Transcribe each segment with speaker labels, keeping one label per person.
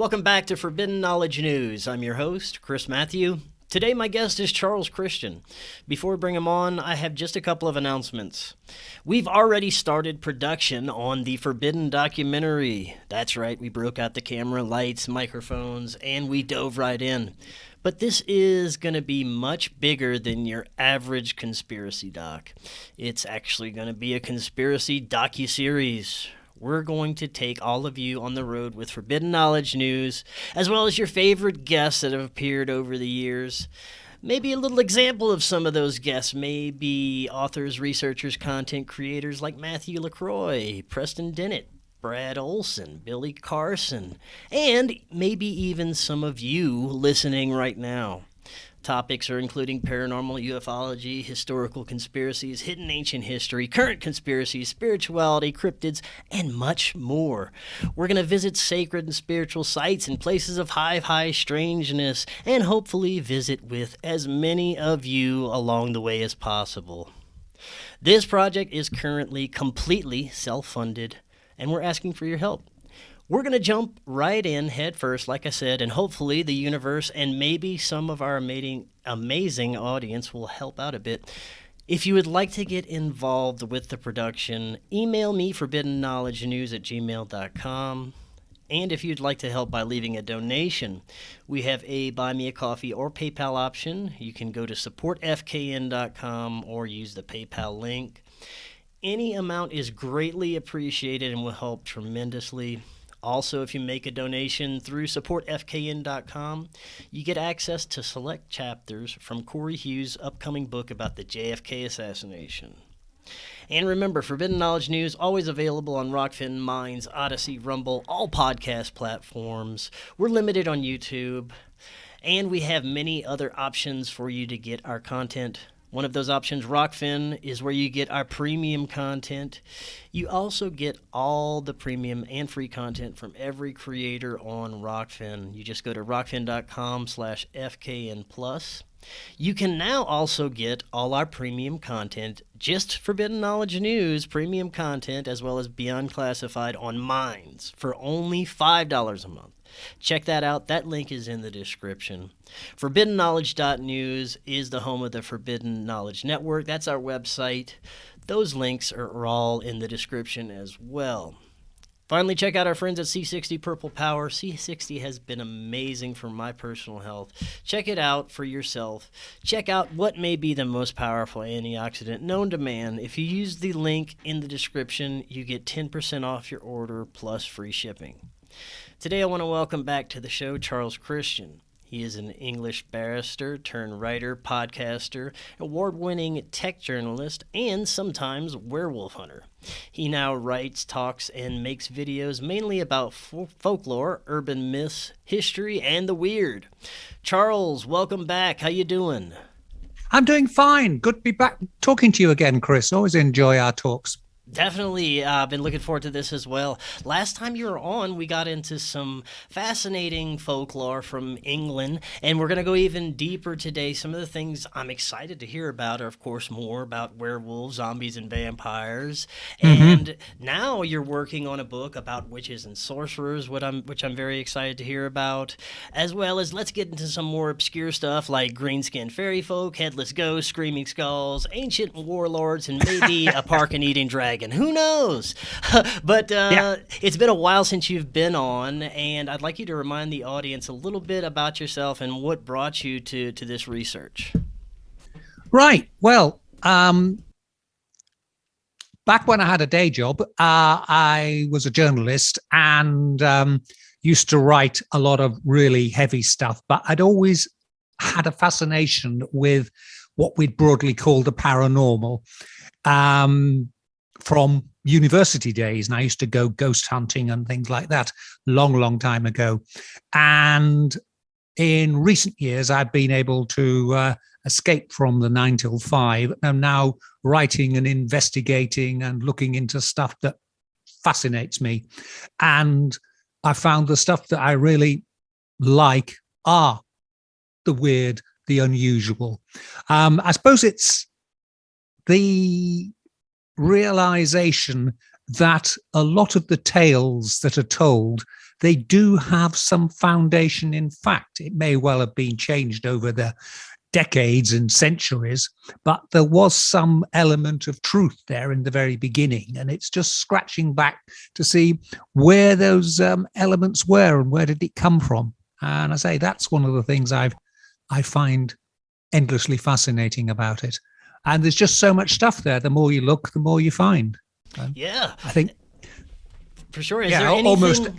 Speaker 1: Welcome back to Forbidden Knowledge News. I'm your host, Chris Matthew. Today my guest is Charles Christian. Before we bring him on, I have just a couple of announcements. We've already started production on the Forbidden documentary. That's right, we broke out the camera, lights, microphones, and we dove right in. But this is going to be much bigger than your average conspiracy doc. It's actually going to be a conspiracy docuseries. We're going to take all of you on the road with Forbidden Knowledge News, as well as your favorite guests that have appeared over the years. Maybe a little example of some of those guests may be authors, researchers, content creators like Matthew LaCroix, Preston Dennett, Brad Olson, Billy Carson, and maybe even some of you listening right now. Topics are including paranormal, ufology, historical conspiracies, hidden ancient history, current conspiracies, spirituality, cryptids, and much more. We're going to visit sacred and spiritual sites and places of high strangeness, and hopefully visit with as many of you along the way as possible. This project is currently completely self-funded, and we're asking for your help. We're going to jump right in head first, like I said, and hopefully the universe and maybe some of our amazing audience will help out a bit. If you would like to get involved with the production, email me forbiddenknowledgenews@gmail.com. And if you'd like to help by leaving a donation, we have a Buy Me a Coffee or PayPal option. You can go to supportfkn.com or use the PayPal link. Any amount is greatly appreciated and will help tremendously. Also, if you make a donation through supportfkn.com, you get access to select chapters from Cory Hughes' upcoming book about the JFK assassination. And remember, Forbidden Knowledge News, always available on Rokfin, Minds, Odysee, Rumble, all podcast platforms. We're limited on YouTube, and we have many other options for you to get our content. One of those options, Rokfin, is where you get our premium content. You also get all the premium and free content from every creator on Rokfin. You just go to rokfin.com/FKN+. You can now also get all our premium content, just Forbidden Knowledge News premium content, as well as Beyond Classified on Minds for only $5 a month. Check that out. That link is in the description. ForbiddenKnowledge.news is the home of the Forbidden Knowledge Network. That's our website. Those links are all in the description as well. Finally, check out our friends at C60 Purple Power. C60 has been amazing for my personal health. Check it out for yourself. Check out what may be the most powerful antioxidant known to man. If you use the link in the description, you get 10% off your order plus free shipping. Today I want to welcome back to the show Charles Christian. He is an English barrister turned writer, podcaster, award-winning tech journalist, and sometimes werewolf hunter. He now writes, talks, and makes videos mainly about folklore, urban myths, history, and the weird. Charles, welcome back. How you doing?
Speaker 2: I'm doing fine. Good to be back talking to you again, Chris. Always enjoy our talks.
Speaker 1: Definitely. I've been looking forward to this as well. Last time you were on, we got into some fascinating folklore from England, and we're going to go even deeper today. Some of the things I'm excited to hear about are, of course, more about werewolves, zombies, and vampires. And now you're working on a book about witches and sorcerers, which I'm very excited to hear about, as well as let's get into some more obscure stuff like green-skinned fairy folk, headless ghosts, screaming skulls, ancient warlords, and maybe a park-and-eating dragon. Who knows? But It's been a while since you've been on, and I'd like you to remind the audience a little bit about yourself and what brought you to this research.
Speaker 2: Right. Well, back when I had a day job, I was a journalist and used to write a lot of really heavy stuff, but I'd always had a fascination with what we'd broadly call the paranormal. From university days, and I used to go ghost hunting and things like that long time ago. And in recent years, I've been able to escape from the 9 till 5. I'm now writing and investigating and looking into stuff that fascinates me. And I found the stuff that I really like are the weird, the unusual. I suppose it's the realization that a lot of the tales that are told they do have some foundation in fact. It may well have been changed over the decades and centuries, but there was some element of truth there in the very beginning. And it's just scratching back to see where those elements were and where did it come from. And I say that's one of the things I find endlessly fascinating about it. And there's just so much stuff there. The more you look, the more you find.
Speaker 1: Yeah,
Speaker 2: I think
Speaker 1: for sure. Is there anything?
Speaker 2: Almost.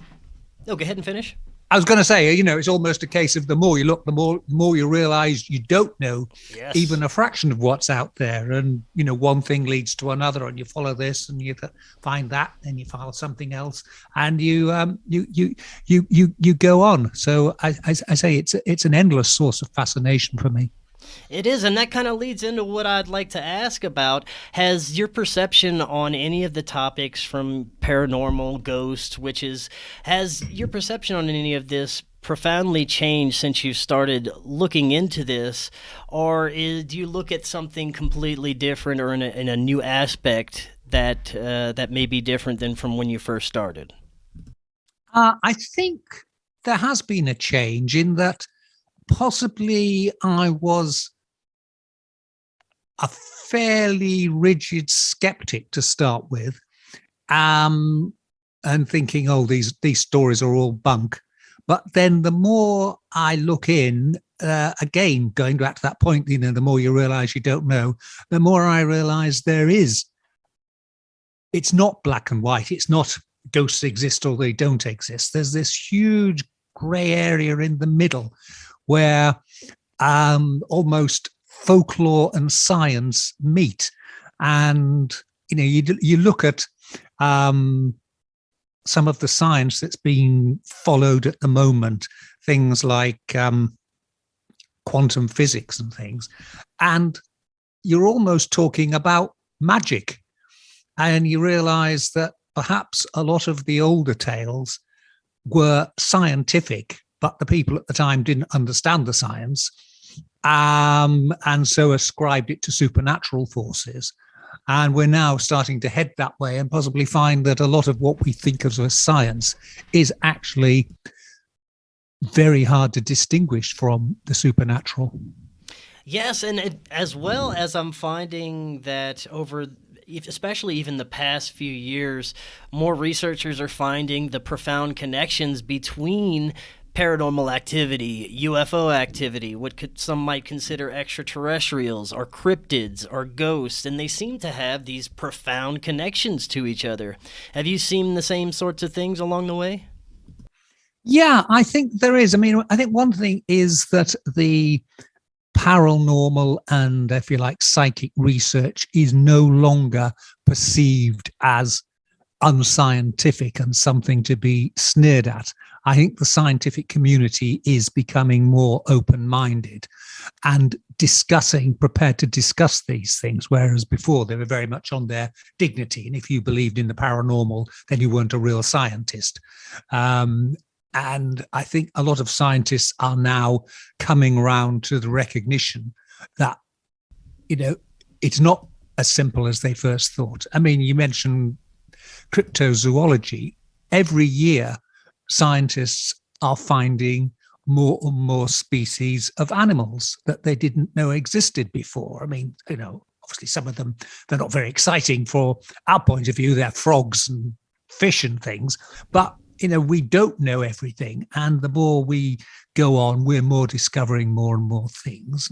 Speaker 1: Oh, go ahead and finish.
Speaker 2: I was going to say, it's almost a case of the more you look, the more you realize you don't know even a fraction of what's out there. And, one thing leads to another, and you follow this and you find that, and you follow something else, and you go on. So I say it's an endless source of fascination for me.
Speaker 1: It is, and that kind of leads into what I'd like to ask about. Has your perception on any of the topics from paranormal, ghosts, witches, has your perception on any of this profoundly changed since you started looking into this? Or do you look at something completely different or in a new aspect that may be different than from when you first started?
Speaker 2: I think there has been a change in that possibly I was a fairly rigid skeptic to start with, and thinking, these stories are all bunk. But then the more I look in, again, going back to that point, the more you realize you don't know, the more I realize it's not black and white. It's not ghosts exist or they don't exist. There's this huge gray area in the middle where almost folklore and science meet. And, you look at some of the science that's being followed at the moment, things like quantum physics and things, and you're almost talking about magic. And you realize that perhaps a lot of the older tales were scientific, but the people at the time didn't understand the science, and so ascribed it to supernatural forces. And we're now starting to head that way and possibly find that a lot of what we think of as science is actually very hard to distinguish from the supernatural.
Speaker 1: Yes, and as well as I'm finding that especially even the past few years, more researchers are finding the profound connections between paranormal activity, UFO activity, some might consider extraterrestrials or cryptids or ghosts, and they seem to have these profound connections to each other. Have you seen the same sorts of things along the way?
Speaker 2: Yeah, I think there is. I think one thing is that the paranormal and, if you like, psychic research is no longer perceived as unscientific and something to be sneered at. I think the scientific community is becoming more open-minded and prepared to discuss these things, whereas before they were very much on their dignity. And if you believed in the paranormal, then you weren't a real scientist. And I think a lot of scientists are now coming around to the recognition that, it's not as simple as they first thought. You mentioned cryptozoology. Every year, scientists are finding more and more species of animals that they didn't know existed before. Obviously some of them, they're not very exciting for our point of view. They're frogs and fish and things, but we don't know everything. And the more we go on, we're discovering more and more things.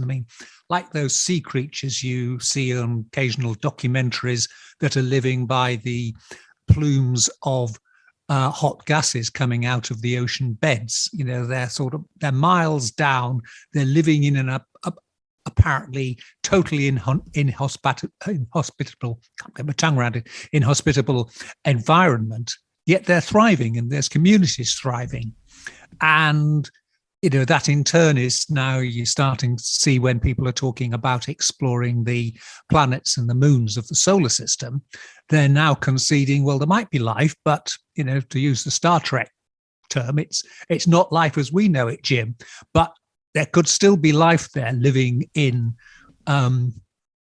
Speaker 2: Like those sea creatures you see on occasional documentaries that are living by the plumes of hot gases coming out of the ocean beds. They're miles down. They're living in an apparently totally inhospitable, can't get my tongue around it, inhospitable environment. Yet they're thriving, and there's communities thriving. And that in turn is now you're starting to see when people are talking about exploring the planets and the moons of the solar system, they're now conceding, well, there might be life, but, to use the Star Trek term, it's not life as we know it, Jim, but there could still be life there living in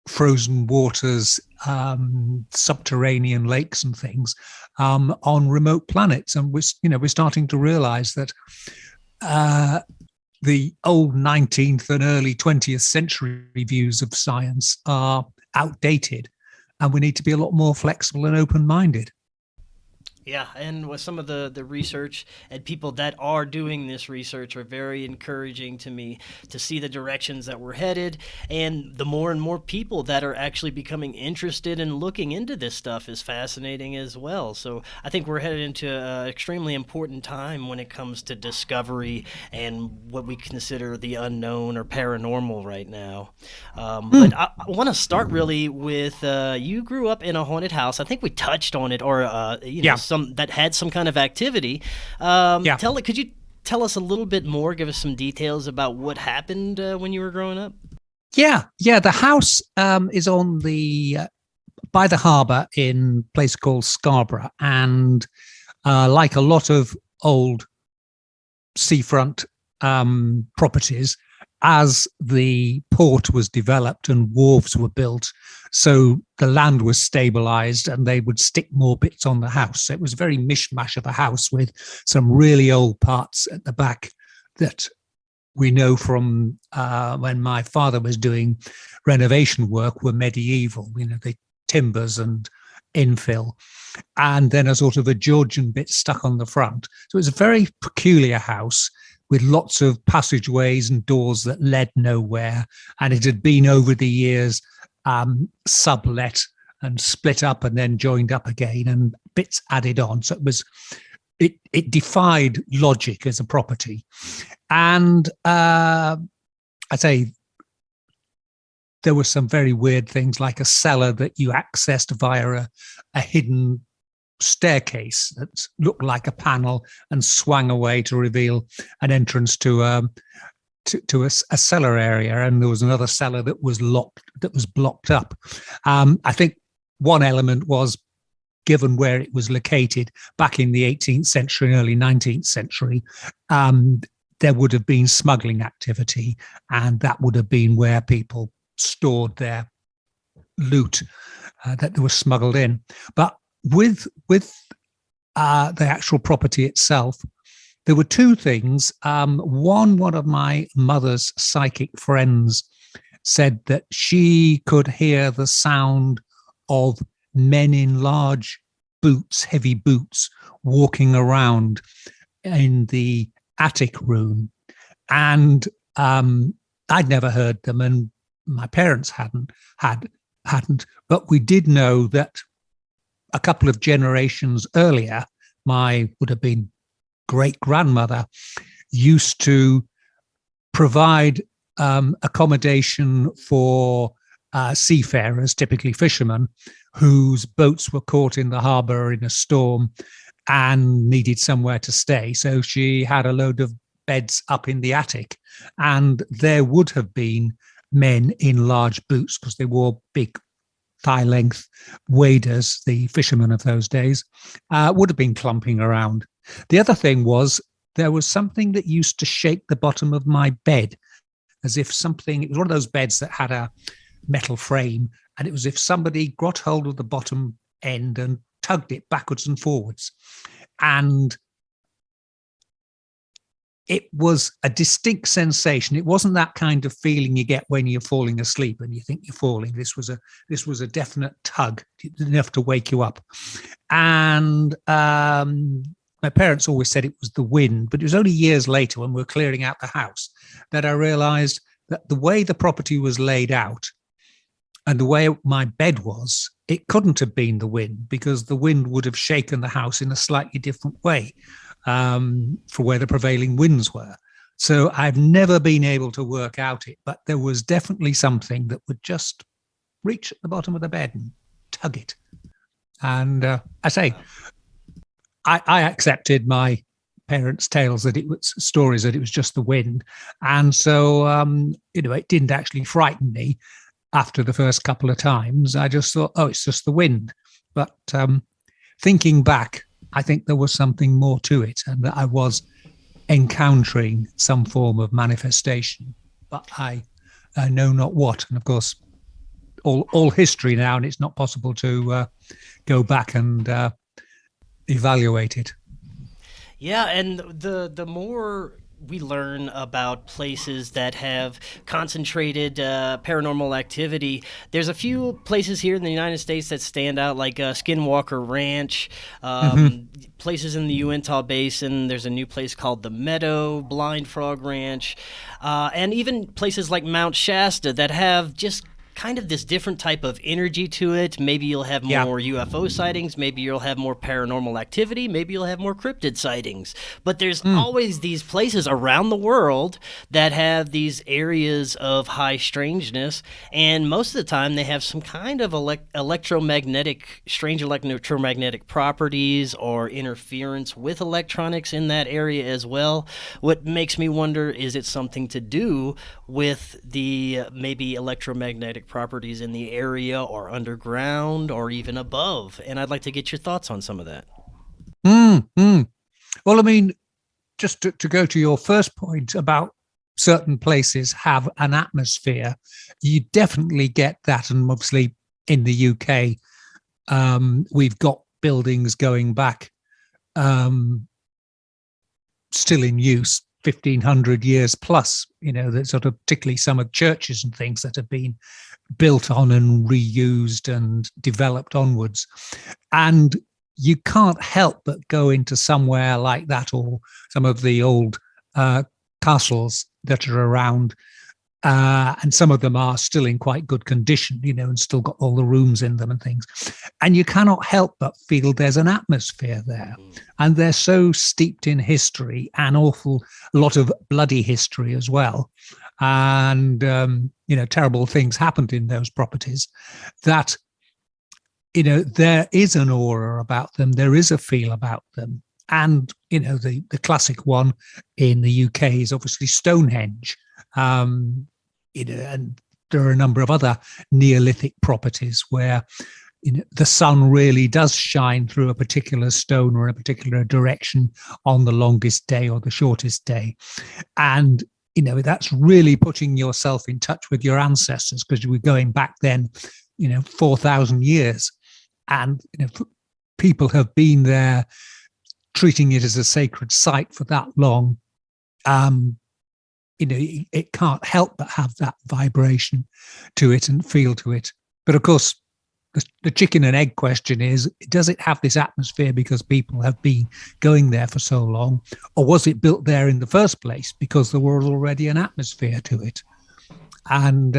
Speaker 2: frozen waters, subterranean lakes and things on remote planets. And we're starting to realize that the old 19th and early 20th century views of science are outdated, and we need to be a lot more flexible and open-minded.
Speaker 1: Yeah, and with some of the research and people that are doing this research are very encouraging to me to see the directions that we're headed, and the more and more people that are actually becoming interested in looking into this stuff is fascinating as well. So I think we're headed into an extremely important time when it comes to discovery and what we consider the unknown or paranormal right now. But I want to start really with you grew up in a haunted house. I think we touched on it, or some that had some kind of activity. Could you tell us a little bit more? Give us some details about what happened when you were growing up.
Speaker 2: Yeah. The house is on by the harbour in a place called Scarborough, and like a lot of old seafront properties, as the port was developed and wharves were built, so the land was stabilized and they would stick more bits on the house. So it was a very mishmash of a house with some really old parts at the back that we know from when my father was doing renovation work were medieval, the timbers and infill, and then a sort of a Georgian bit stuck on the front. So it was a very peculiar house with lots of passageways and doors that led nowhere. And it had been over the years sublet and split up and then joined up again and bits added on. So it defied logic as a property. And I say there were some very weird things, like a cellar that you accessed via a hidden staircase that looked like a panel and swung away to reveal an entrance to a cellar area, and there was another cellar that was blocked up. I think one element was, given where it was located back in the 18th century and early 19th century, there would have been smuggling activity, and that would have been where people stored their loot that was smuggled in. But with the actual property itself, there were two things. One of my mother's psychic friends said that she could hear the sound of men in large boots, heavy boots, walking around in the attic room. And I'd never heard them, and my parents hadn't, but we did know that a couple of generations earlier, would have been great-grandmother used to provide accommodation for seafarers, typically fishermen, whose boats were caught in the harbour in a storm and needed somewhere to stay. So she had a load of beds up in the attic, and there would have been men in large boots, because they wore big thigh-length waders, the fishermen of those days, would have been clumping around. The other thing was, there was something that used to shake the bottom of my bed, as if it was one of those beds that had a metal frame, and it was as if somebody got hold of the bottom end and tugged it backwards and forwards. And it was a distinct sensation. It wasn't that kind of feeling you get when you're falling asleep and you think you're falling. This was a definite tug, enough to wake you up. And my parents always said it was the wind, but it was only years later, when we were clearing out the house, that I realized that the way the property was laid out and the way my bed was, it couldn't have been the wind, because the wind would have shaken the house in a slightly different way for where the prevailing winds were. So I've never been able to work out it, but there was definitely something that would just reach at the bottom of the bed and tug it. And I accepted my parents' stories that it was just the wind. And so, it didn't actually frighten me after the first couple of times. I just thought, it's just the wind. But thinking back, I think there was something more to it, and that I was encountering some form of manifestation, but I know not what. And of course, all history now, and it's not possible to go back and evaluate it.
Speaker 1: Yeah, and the more we learn about places that have concentrated paranormal activity, there's a few places here in the United States that stand out, like Skinwalker Ranch, places in the Uintah Basin. There's a new place called the Meadow, Blind Frog Ranch, and even places like Mount Shasta that have just kind of this different type of energy to it. Maybe you'll have more UFO sightings. Maybe you'll have more paranormal activity. Maybe you'll have more cryptid sightings. But there's always these places around the world that have these areas of high strangeness. And most of the time they have some kind of strange electromagnetic properties or interference with electronics in that area as well. What makes me wonder, is it something to do with the maybe electromagnetic properties in the area or underground or even above? And I'd like to get your thoughts on some of that.
Speaker 2: Well, I mean, just to go to your first point about certain places have an atmosphere, you definitely get that. And obviously in the UK, we've got buildings going back still in use 1,500 years plus, that sort of, particularly some of churches and things that have been built on and reused and developed onwards. And you can't help but go into somewhere like that, or some of the old castles that are around, and some of them are still in quite good condition, and still got all the rooms in them and things. And you cannot help but feel there's an atmosphere there. And they're so steeped in history, an awful lot of bloody history as well. And, terrible things happened in those properties, that, there is an aura about them. There is a feel about them. And, the classic one in the UK is obviously Stonehenge. And there are a number of other Neolithic properties where the sun really does shine through a particular stone or a particular direction on the longest day or the shortest day. And, that's really putting yourself in touch with your ancestors, because we're going back then, 4,000 years. And, people have been there treating it as a sacred site for that long. It can't help but have that vibration to it and feel to it. But of course, the chicken and egg question is, does it have this atmosphere because people have been going there for so long? Or was it built there in the first place because there was already an atmosphere to it? And,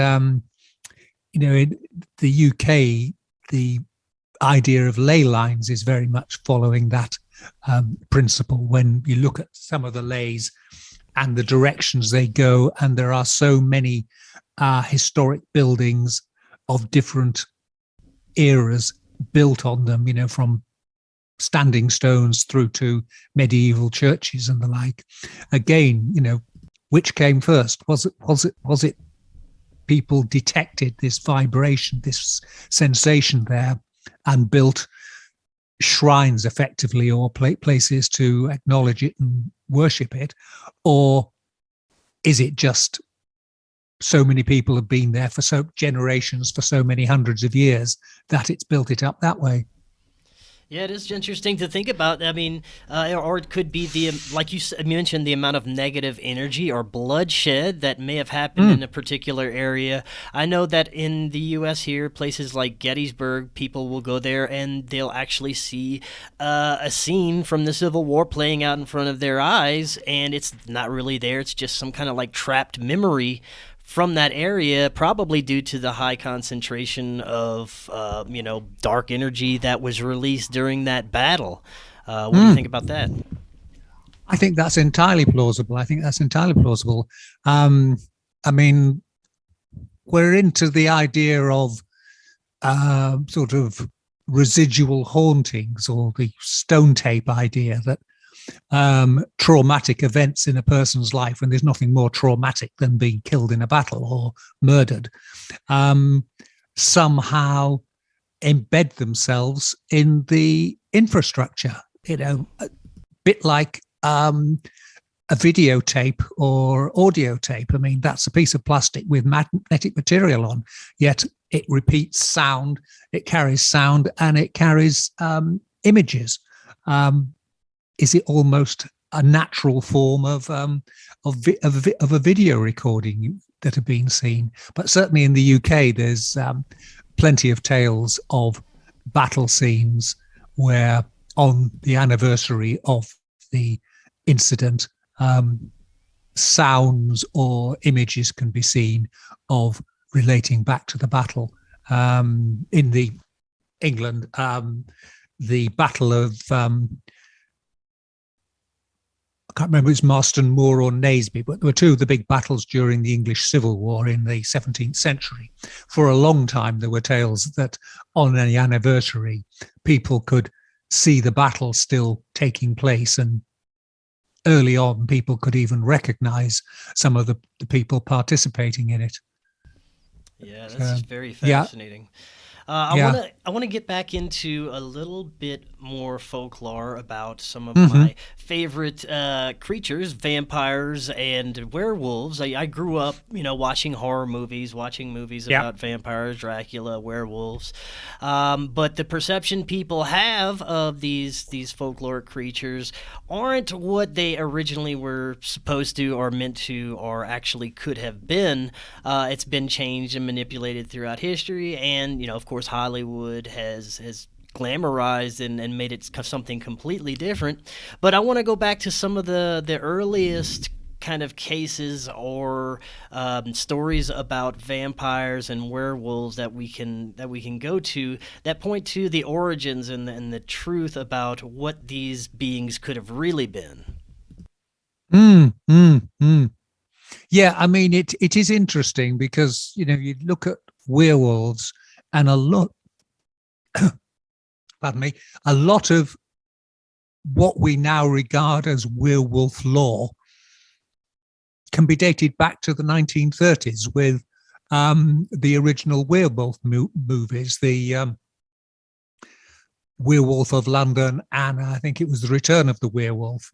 Speaker 2: in the UK, the idea of ley lines is very much following that principle. When you look at some of the leys and the directions they go, and there are so many historic buildings of different eras built on them, from standing stones through to medieval churches and the like. Again, which came first? Was it people detected this vibration, this sensation there, and built shrines effectively, or places to acknowledge it and worship it? Or is it just so many people have been there for so generations, for so many hundreds of years, that it's built it up that way?
Speaker 1: Yeah, it is interesting to think about. I mean, or it could be like you mentioned, the amount of negative energy or bloodshed that may have happened in a particular area. I know that in the U.S. here, places like Gettysburg, people will go there and they'll actually see a scene from the Civil War playing out in front of their eyes, and it's not really there. It's just some kind of like trapped memory from that area, probably due to the high concentration of, dark energy that was released during that battle. What do you think about that?
Speaker 2: I think that's entirely plausible. I mean, we're into the idea of sort of residual hauntings, or the stone tape idea that traumatic events in a person's life, when there's nothing more traumatic than being killed in a battle or murdered, somehow embed themselves in the infrastructure, a bit like a videotape or audio tape. I mean, that's a piece of plastic with magnetic material on, yet it repeats sound, it carries sound, and it carries images. Is it almost a natural form of a video recording that have been seen? But certainly in the UK, there's plenty of tales of battle scenes where, on the anniversary of the incident, sounds or images can be seen of relating back to the battle. In the England, the Battle of I can't remember if it's Marston Moor or Naseby, but there were two of the big battles during the English Civil War in the 17th century. For a long time, there were tales that on any anniversary, people could see the battle still taking place, and early on, people could even recognize some of the people participating in it.
Speaker 1: Yeah, that's very fascinating.
Speaker 2: Yeah.
Speaker 1: I want to get back into a little bit more folklore about some of
Speaker 2: Mm-hmm.
Speaker 1: my favorite creatures, vampires and werewolves. I grew up, watching horror movies, watching movies about vampires, Dracula, werewolves. But the perception people have of these folkloric creatures aren't what they originally were supposed to or meant to or actually could have been. It's been changed and manipulated throughout history, and of course Hollywood has glamorized and made it something completely different. But I want to go back to some of the earliest kind of cases or stories about vampires and werewolves that we can go to that point to the origins and the truth about what these beings could have really been.
Speaker 2: Yeah, I mean, it is interesting because, you look at werewolves and a lot, pardon me, a lot of what we now regard as werewolf lore can be dated back to the 1930s with the original werewolf movies, the Werewolf of London, and I think it was The Return of the Werewolf.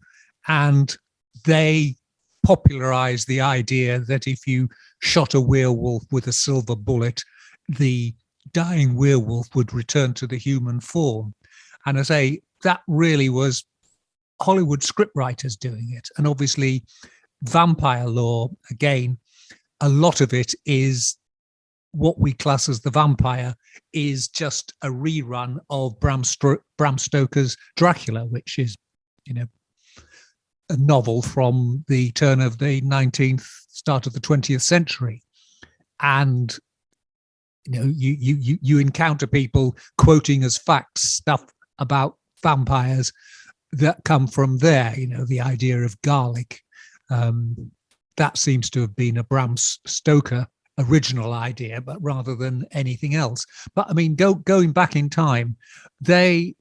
Speaker 2: And they popularized the idea that if you shot a werewolf with a silver bullet, the dying werewolf would return to the human form. And I say that really was Hollywood scriptwriters doing it. And obviously vampire lore, again, a lot of it is what we class as the vampire is just a rerun of Bram Stoker's Dracula, which is, a novel from the turn of the 19th, start of the 20th century. And you encounter people quoting as facts stuff about vampires that come from there. The idea of garlic, that seems to have been a Bram Stoker original idea, but rather than anything else. But I mean, going back in time, they've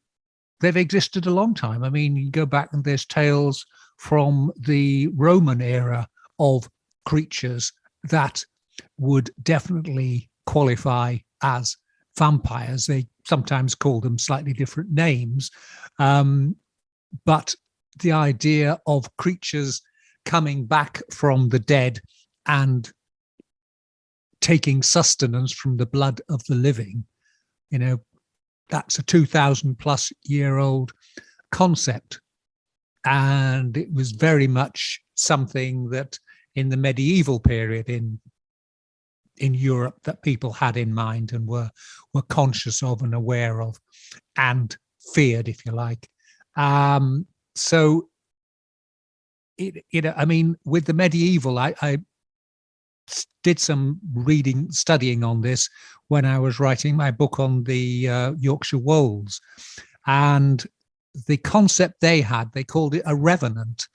Speaker 2: existed a long time. I mean, you go back and there's tales from the Roman era of creatures that would definitely qualify as vampires. They sometimes call them slightly different names. But the idea of creatures coming back from the dead and taking sustenance from the blood of the living, that's a 2,000 plus year old concept. And it was very much something that in the medieval period in Europe that people had in mind and were conscious of and aware of and feared, if you like. So, I mean, with the medieval, I did some studying on this when I was writing my book on the Yorkshire Wolves. And the concept they called it a revenant,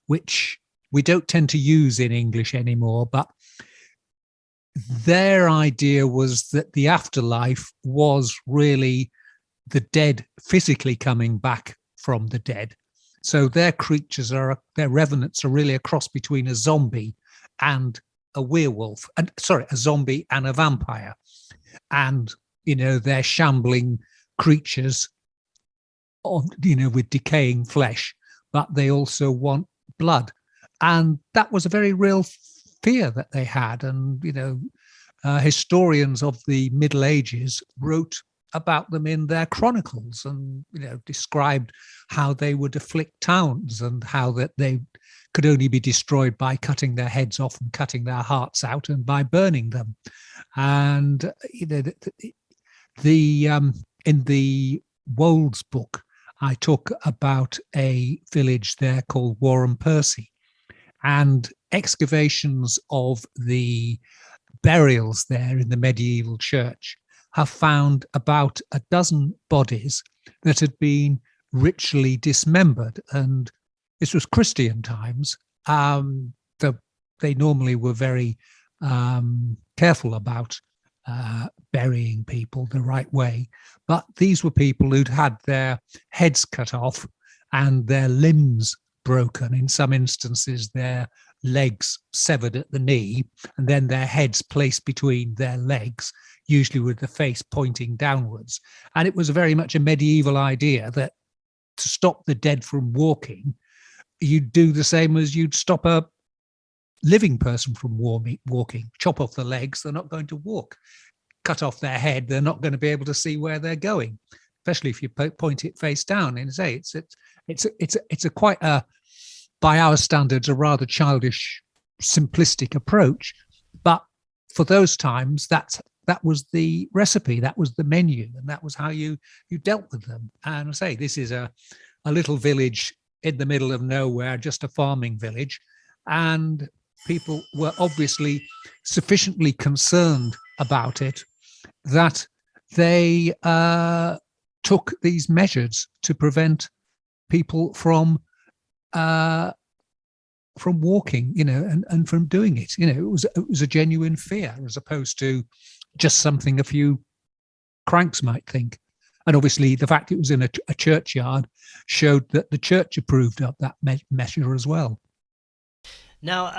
Speaker 2: which we don't tend to use in English anymore, but their idea was that the afterlife was really the dead physically coming back from the dead. So their revenants are really a cross between a zombie and a werewolf, a zombie and a vampire. And, they're shambling creatures with decaying flesh, but they also want blood. And that was a very real fear that they had. And, historians of the Middle Ages wrote about them in their chronicles, and described how they would afflict towns and how that they could only be destroyed by cutting their heads off and cutting their hearts out and by burning them. And in the Wolds book, I talk about a village there called Warren Percy, and excavations of the burials there in the medieval church have found about a dozen bodies that had been ritually dismembered. And this was Christian times. They normally were very careful about burying people the right way. But these were people who'd had their heads cut off and their limbs broken, in some instances their legs severed at the knee, and then their heads placed between their legs, usually with the face pointing downwards. And it was very much a medieval idea that to stop the dead from walking, you'd do the same as you'd stop a living person from walking. Chop off the legs, they're not going to walk. Cut off their head, they're not going to be able to see where they're going, especially if you point it face down. And say it's a quite a, by our standards, a rather childish, simplistic approach. But for those times, that was the recipe, that was the menu, and that was how you dealt with them. And I say, this is a little village in the middle of nowhere, just a farming village. And people were obviously sufficiently concerned about it that they took these measures to prevent people from walking, and from doing it. It was a genuine fear, as opposed to just something a few cranks might think. And obviously the fact it was in a churchyard showed that the church approved of that measure as well.
Speaker 1: Now,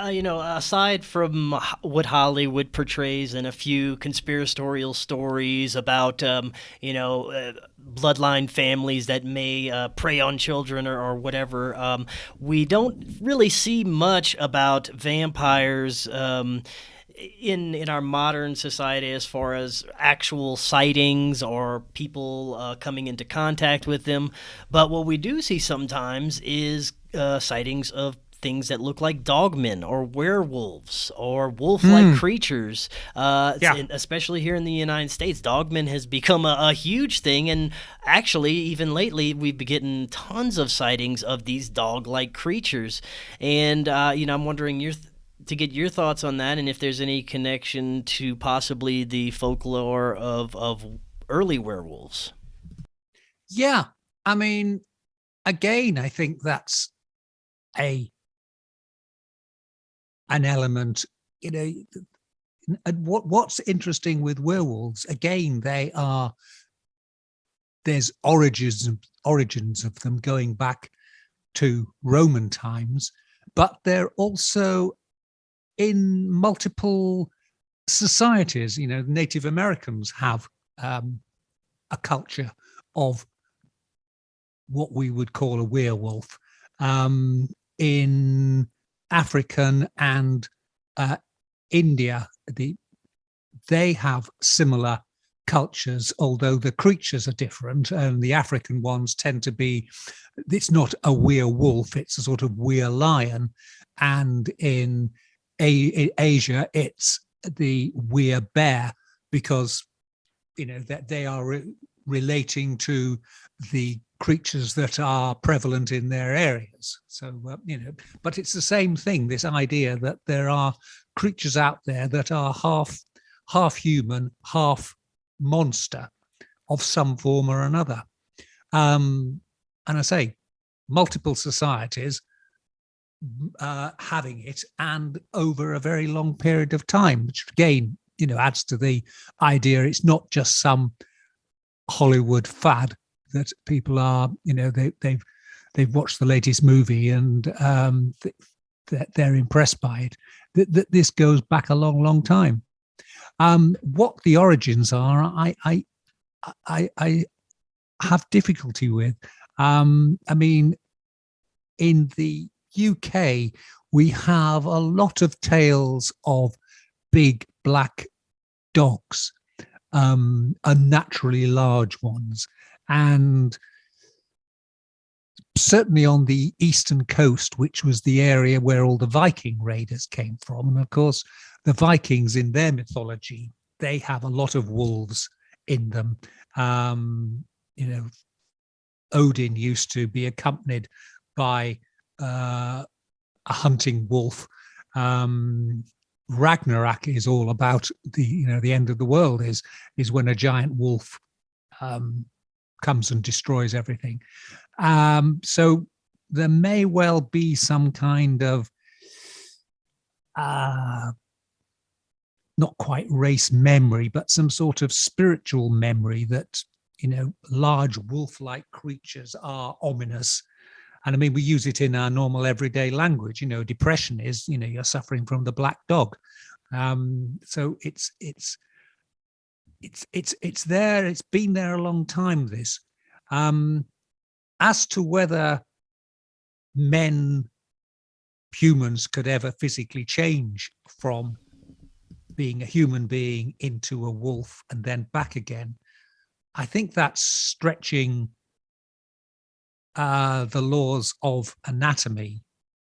Speaker 1: aside from what Hollywood portrays in a few conspiratorial stories about, bloodline families that may prey on children or whatever, we don't really see much about vampires in our modern society as far as actual sightings or people coming into contact with them. But what we do see sometimes is sightings of things that look like dogmen or werewolves or wolf-like creatures. Especially here in the United States, dogmen has become a huge thing, and actually even lately we've been getting tons of sightings of these dog-like creatures. And I'm wondering to get your thoughts on that, and if there's any connection to possibly the folklore of early werewolves.
Speaker 2: Yeah, I mean, again, I think that's an element. What's interesting with werewolves, again, there's origins of them going back to Roman times, but they're also in multiple societies. Native Americans have a culture of what we would call a werewolf. In African and India, they have similar cultures, although the creatures are different, and the African ones tend to be, it's not a werewolf, it's a sort of were-lion, and in Asia it's the were-bear, because that they are relating to the creatures that are prevalent in their areas. So, but it's the same thing, this idea that there are creatures out there that are half human, half monster of some form or another. And I say, multiple societies having it, and over a very long period of time, which again, adds to the idea it's not just some Hollywood fad that people are, they've watched the latest movie and they're impressed by it. That this goes back a long, long time. What the origins are, I have difficulty with. I mean, in the UK, we have a lot of tales of big black dogs, unnaturally large ones. And certainly on the eastern coast, which was the area where all the Viking raiders came from. And of course, the Vikings in their mythology, they have a lot of wolves in them. Odin used to be accompanied by a hunting wolf. Ragnarok is all about the end of the world is when a giant wolf comes and destroys everything. So there may well be some kind of not quite race memory, but some sort of spiritual memory that large wolf-like creatures are ominous. And I mean, we use it in our normal everyday language. Depression is, you're suffering from the black dog. So it's there. It's been there a long time. This, as to whether humans could ever physically change from being a human being into a wolf and then back again, I think that's stretching the laws of anatomy,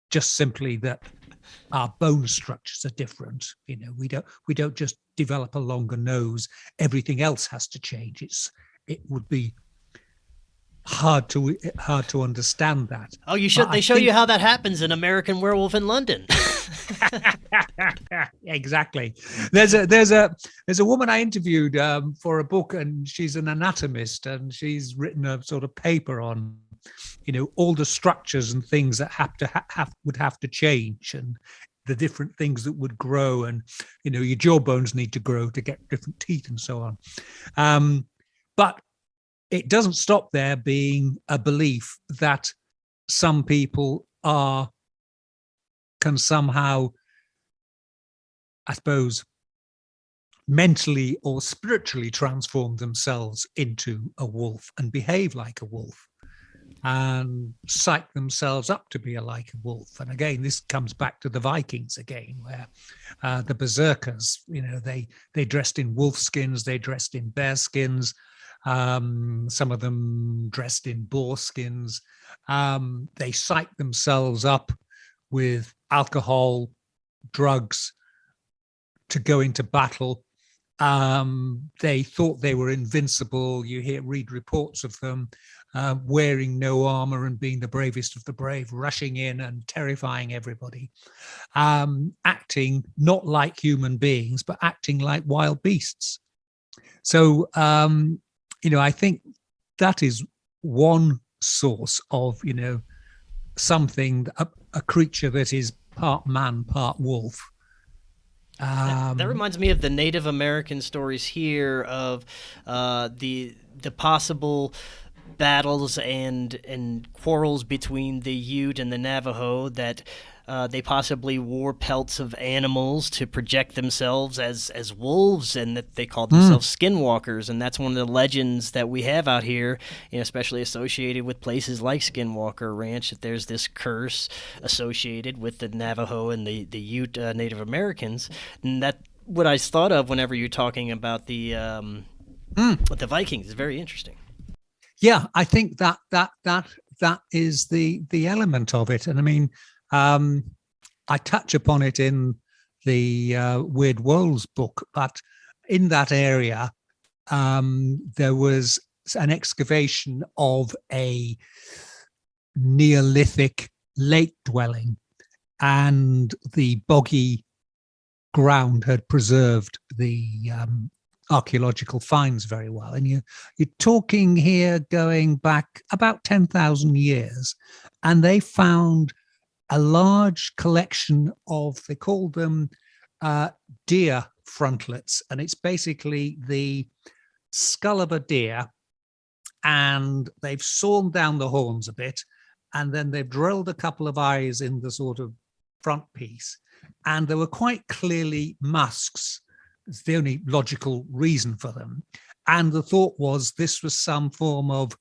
Speaker 2: just simply that our bone structures are different. We don't just develop a longer nose. Everything else has to change. It would be hard to understand that.
Speaker 1: Oh, you should. They show you how that happens in American Werewolf in London.
Speaker 2: Exactly. There's a woman I interviewed for a book, and she's an anatomist, and she's written a sort of paper on all the structures and things that would have to change, and the different things that would grow, and your jawbones need to grow to get different teeth and so on. But it doesn't stop there being a belief that some people can somehow, I suppose, mentally or spiritually transform themselves into a wolf and behave like a wolf and psych themselves up to be like a wolf. And again, this comes back to the Vikings again, where the berserkers, they dressed in wolf skins, they dressed in bear skins, some of them dressed in boar skins. They psyched themselves up with alcohol, drugs to go into battle. They thought they were invincible. You read reports of them wearing no armor and being the bravest of the brave, rushing in and terrifying everybody, acting not like human beings, but acting like wild beasts. So, I think that is one source of, something, a creature that is part man, part wolf.
Speaker 1: That reminds me of the Native American stories here of the possible battles and quarrels between the Ute and the Navajo, that they possibly wore pelts of animals to project themselves as wolves, and that they called themselves skinwalkers. And that's one of the legends that we have out here, especially associated with places like Skinwalker Ranch, that there's this curse associated with the Navajo and the Ute Native Americans. And that what I thought of whenever you're talking about the Vikings is very interesting.
Speaker 2: Yeah, I think that is the element of it. And I mean, I touch upon it in the Weird Worlds book, but in that area, there was an excavation of a Neolithic lake dwelling, and the boggy ground had preserved the archaeological finds very well. And you're talking here going back about 10,000 years, and they found a large collection of, they called them deer frontlets, and it's basically the skull of a deer, and they've sawn down the horns a bit, and then they've drilled a couple of eyes in the sort of front piece, and there were quite clearly musks. It's the only logical reason for them. And the thought was this was some form of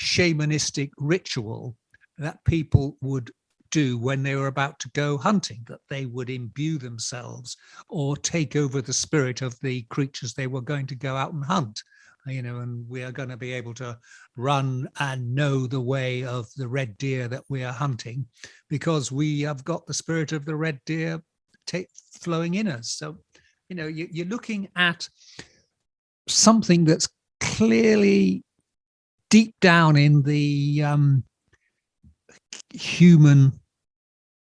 Speaker 2: shamanistic ritual that people would do when they were about to go hunting, that they would imbue themselves or take over the spirit of the creatures they were going to go out and hunt. And we are going to be able to run and know the way of the red deer that we are hunting because we have got the spirit of the red deer flowing in us. So, you're looking at something that's clearly deep down in the human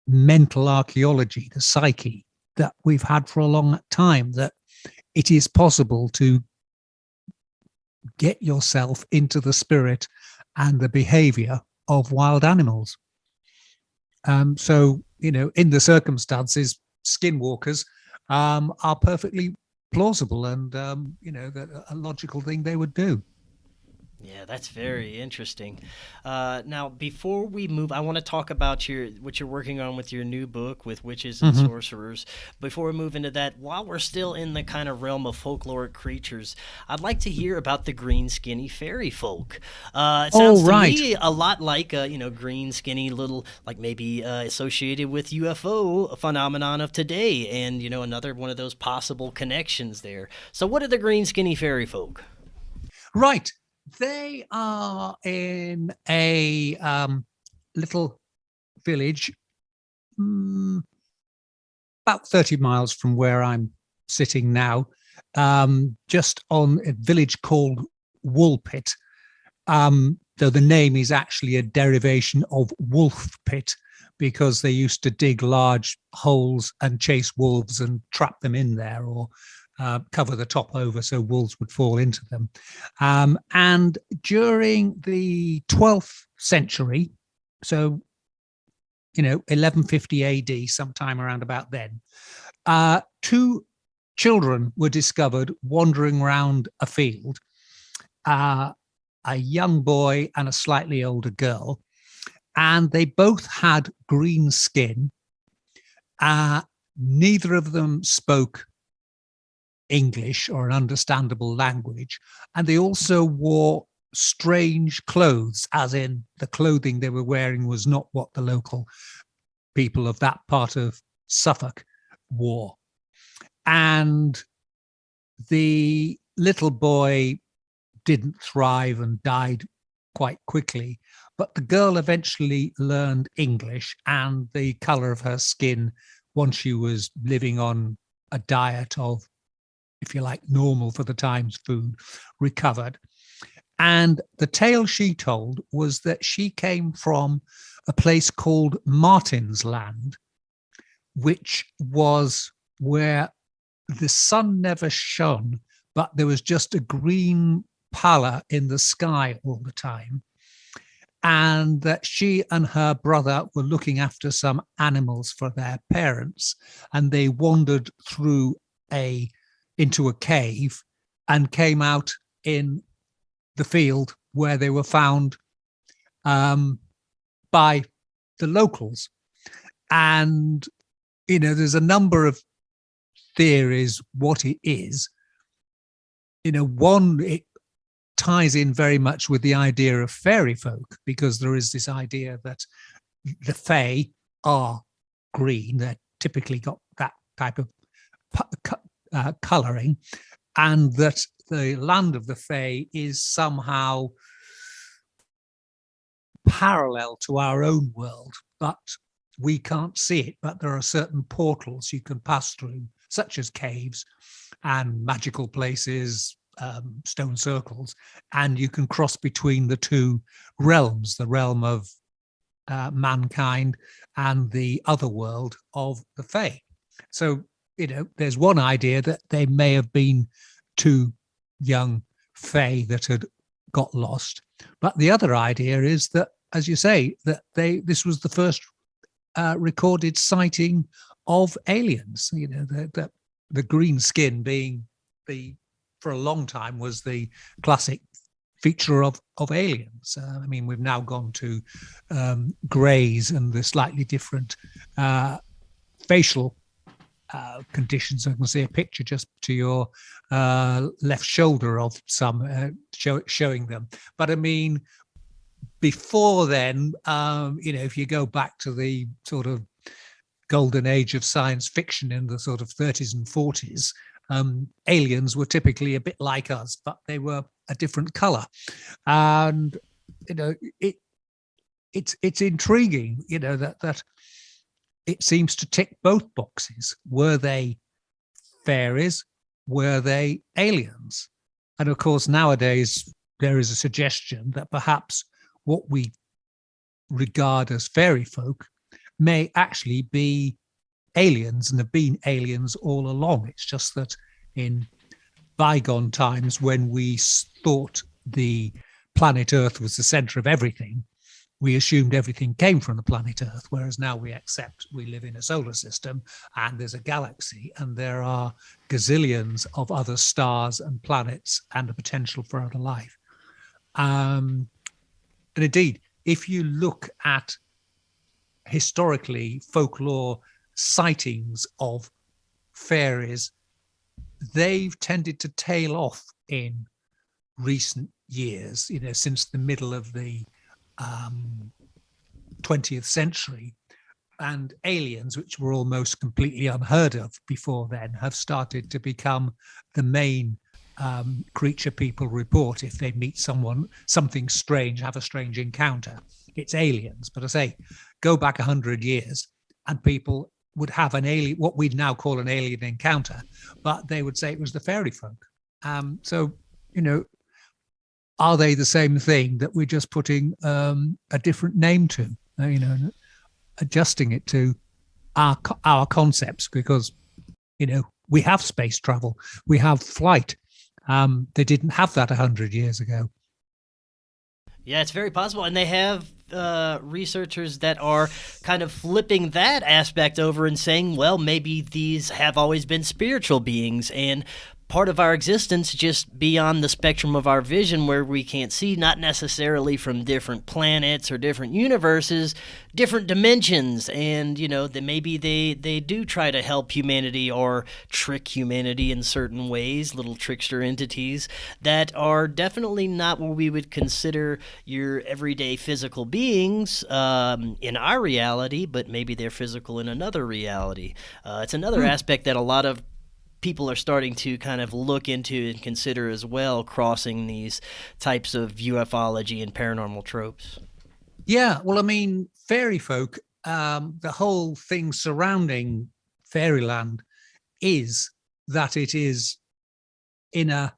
Speaker 2: mental archaeology, the psyche that we've had for a long time, that it is possible to get yourself into the spirit and the behavior of wild animals. So, in the circumstances, skinwalkers are perfectly plausible and, a logical thing they would do.
Speaker 1: Yeah, that's very interesting. Now, before we move, I want to talk about what you're working on with your new book with witches and sorcerers. Before we move into that, while we're still in the kind of realm of folkloric creatures, I'd like to hear about the green skinny fairy folk. It sounds to me a lot like green skinny little, like maybe associated with UFO phenomenon of today, and another one of those possible connections there. So, what are the green skinny fairy folk?
Speaker 2: Right. They are in a little village about 30 miles from where I'm sitting now, just on a village called Woolpit, though the name is actually a derivation of wolf pit because they used to dig large holes and chase wolves and trap them in there, or cover the top over so wolves would fall into them. And during the 12th century, so, 1150 AD, sometime around about then, two children were discovered wandering around a field, a young boy and a slightly older girl, and they both had green skin. Neither of them spoke English or an understandable language, and they also wore strange clothes, as in the clothing they were wearing was not what the local people of that part of Suffolk wore. And the little boy didn't thrive and died quite quickly, but the girl eventually learned English, and the color of her skin, once she was living on a diet of, if you like, normal for the times food, recovered. And the tale she told was that she came from a place called Martin's Land, which was where the sun never shone, but there was just a green pallor in the sky all the time. And that she and her brother were looking after some animals for their parents, and they wandered into a cave and came out in the field where they were found by the locals. And, there's a number of theories what it is. One, it ties in very much with the idea of fairy folk, because there is this idea that the fae are green. They're typically got that type of colouring, and that the land of the fae is somehow parallel to our own world, but we can't see it. But there are certain portals you can pass through, such as caves and magical places, stone circles, and you can cross between the two realms, the realm of mankind and the other world of the fae. So, there's one idea that they may have been two young fae that had got lost. But the other idea is that, as you say, that this was the first recorded sighting of aliens. The green skin being for a long time was the classic feature of aliens. We've now gone to greys and the slightly different facial conditions. I can see a picture just to your left shoulder of some showing them. But before then, if you go back to the sort of golden age of science fiction in the sort of 30s and 40s, aliens were typically a bit like us, but they were a different color. And, it's intriguing, that it seems to tick both boxes. Were they fairies? Were they aliens? And of course, nowadays, there is a suggestion that perhaps what we regard as fairy folk may actually be aliens and have been aliens all along. It's just that in bygone times, when we thought the planet Earth was the center of everything, we assumed everything came from the planet Earth, whereas now we accept we live in a solar system and there's a galaxy and there are gazillions of other stars and planets and the potential for other life. And indeed, if you look at historically folklore sightings of fairies, they've tended to tail off in recent years, since the middle of the 20th century, and aliens, which were almost completely unheard of before then, have started to become the main creature people report if they meet something strange, have a strange encounter. It's aliens. But I say, go back 100 years and people would have an alien, what we'd now call an alien encounter, but they would say it was the fairy folk. So, are they the same thing that we're just putting a different name to, adjusting it to our concepts? Because, we have space travel, we have flight. They didn't have that 100 years ago.
Speaker 1: Yeah, it's very possible. And they have researchers that are kind of flipping that aspect over and saying, well, maybe these have always been spiritual beings and part of our existence just beyond the spectrum of our vision where we can't see, not necessarily from different planets or different universes, different dimensions. And, that maybe they do try to help humanity or trick humanity in certain ways, little trickster entities that are definitely not what we would consider your everyday physical beings in our reality, but maybe they're physical in another reality. It's another aspect that a lot of people are starting to kind of look into and consider as well, crossing these types of ufology and paranormal tropes.
Speaker 2: Yeah, well, I mean, fairy folk, the whole thing surrounding fairyland is that it is in a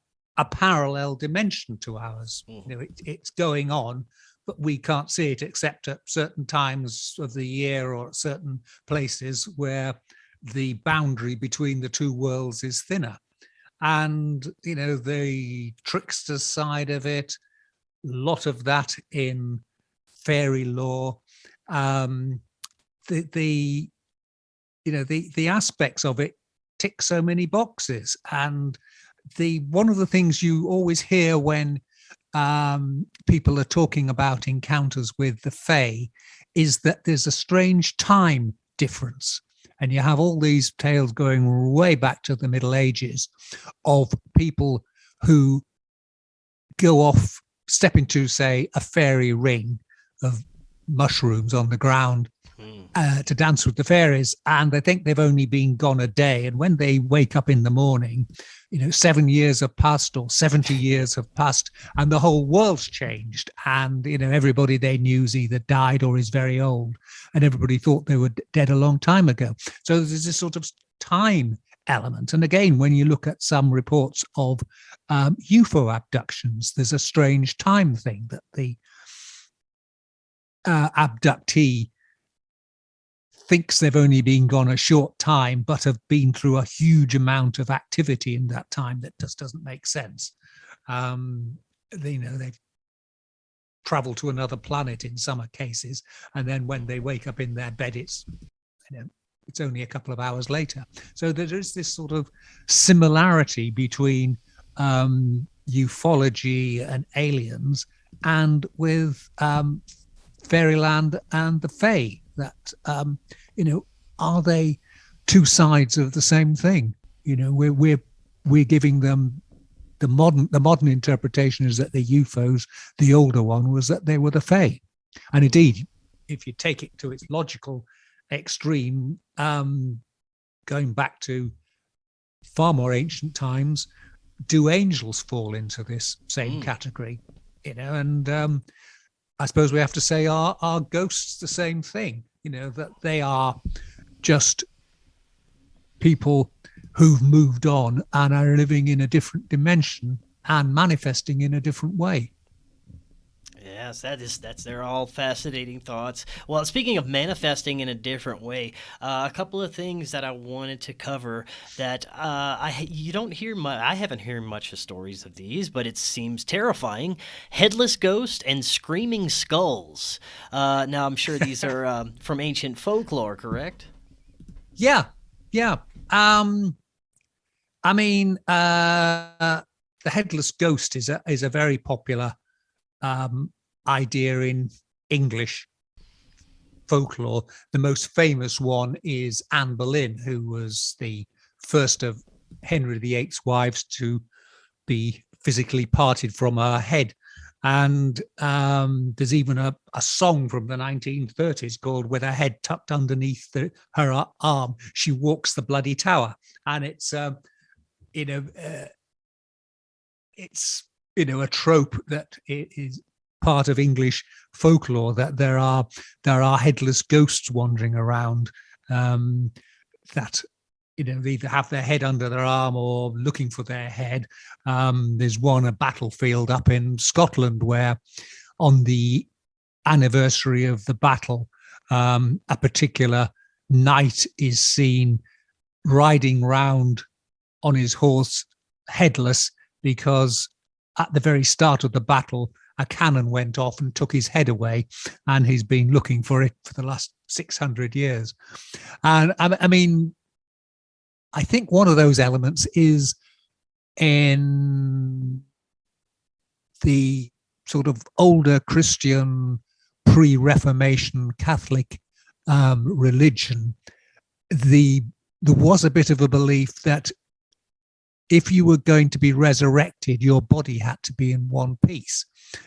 Speaker 2: parallel dimension to ours. It's going on, but we can't see it except at certain times of the year or at certain places where the boundary between the two worlds is thinner. And, the trickster side of it, a lot of that in fairy lore, the aspects of it tick so many boxes. And one of the things you always hear when people are talking about encounters with the Fae is that there's a strange time difference. And you have all these tales going way back to the Middle Ages of people who go off, step into, say, a fairy ring of mushrooms on the ground to dance with the fairies. And they think they've only been gone a day. And when they wake up in the morning, 7 years have passed or 70 years have passed and the whole world's changed. And, everybody they knew is either died or is very old. And everybody thought they were dead a long time ago. So there's this sort of time element. And again, when you look at some reports of UFO abductions, there's a strange time thing that the abductee thinks they've only been gone a short time, but have been through a huge amount of activity in that time that just doesn't make sense. They've traveled to another planet in some cases, and then when they wake up in their bed, it's only a couple of hours later. So there is this sort of similarity between ufology and aliens, and with fairyland and the Fae. That are they two sides of the same thing? We're giving them the modern interpretation is that the UFOs, the older one, was that they were the Fae. And indeed, if you take it to its logical extreme, going back to far more ancient times, do angels fall into this same category? And I suppose we have to say, are ghosts the same thing? That they are just people who've moved on and are living in a different dimension and manifesting in a different way.
Speaker 1: Yes, they're all fascinating thoughts. Well, speaking of manifesting in a different way, a couple of things that I wanted to cover that you don't hear much. I haven't heard much of stories of these, but it seems terrifying. Headless ghost and screaming skulls. Now, I'm sure these are from ancient folklore, correct?
Speaker 2: Yeah. I mean, the headless ghost is a very popular idea in English folklore. The most famous one is Anne Boleyn, who was the first of Henry VIII's wives to be physically parted from her head. And there's even a song from the 1930s called "With Her Head Tucked Underneath Her Arm, She Walks the Bloody Tower." And it's a trope that is part of English folklore, that there are headless ghosts wandering around that they either have their head under their arm or looking for their head. There's a battlefield up in Scotland where on the anniversary of the battle, a particular knight is seen riding round on his horse headless, because at the very start of the battle, a cannon went off and took his head away, and he's been looking for it for the last 600 years. And I mean, I think one of those elements is in the sort of older Christian pre-Reformation Catholic religion. There was a bit of a belief that if you were going to be resurrected, your body had to be in one piece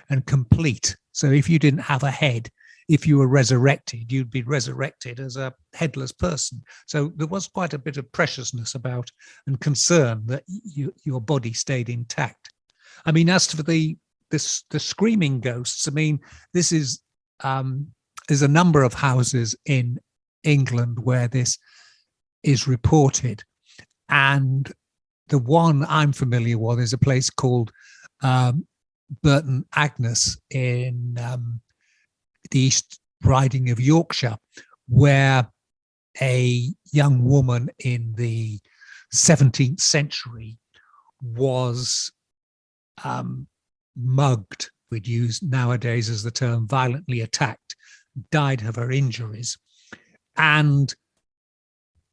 Speaker 2: and complete. So if you didn't have a head, if you were resurrected, you'd be resurrected as a headless person. So there was quite a bit of preciousness about and concern that your body stayed intact. I mean, as to the screaming ghosts, I mean, this is there's a number of houses in England where this is reported, and the one I'm familiar with is a place called Burton Agnes in the East Riding of Yorkshire, where a young woman in the 17th century was mugged, we'd use nowadays as the term violently attacked, died of her injuries, and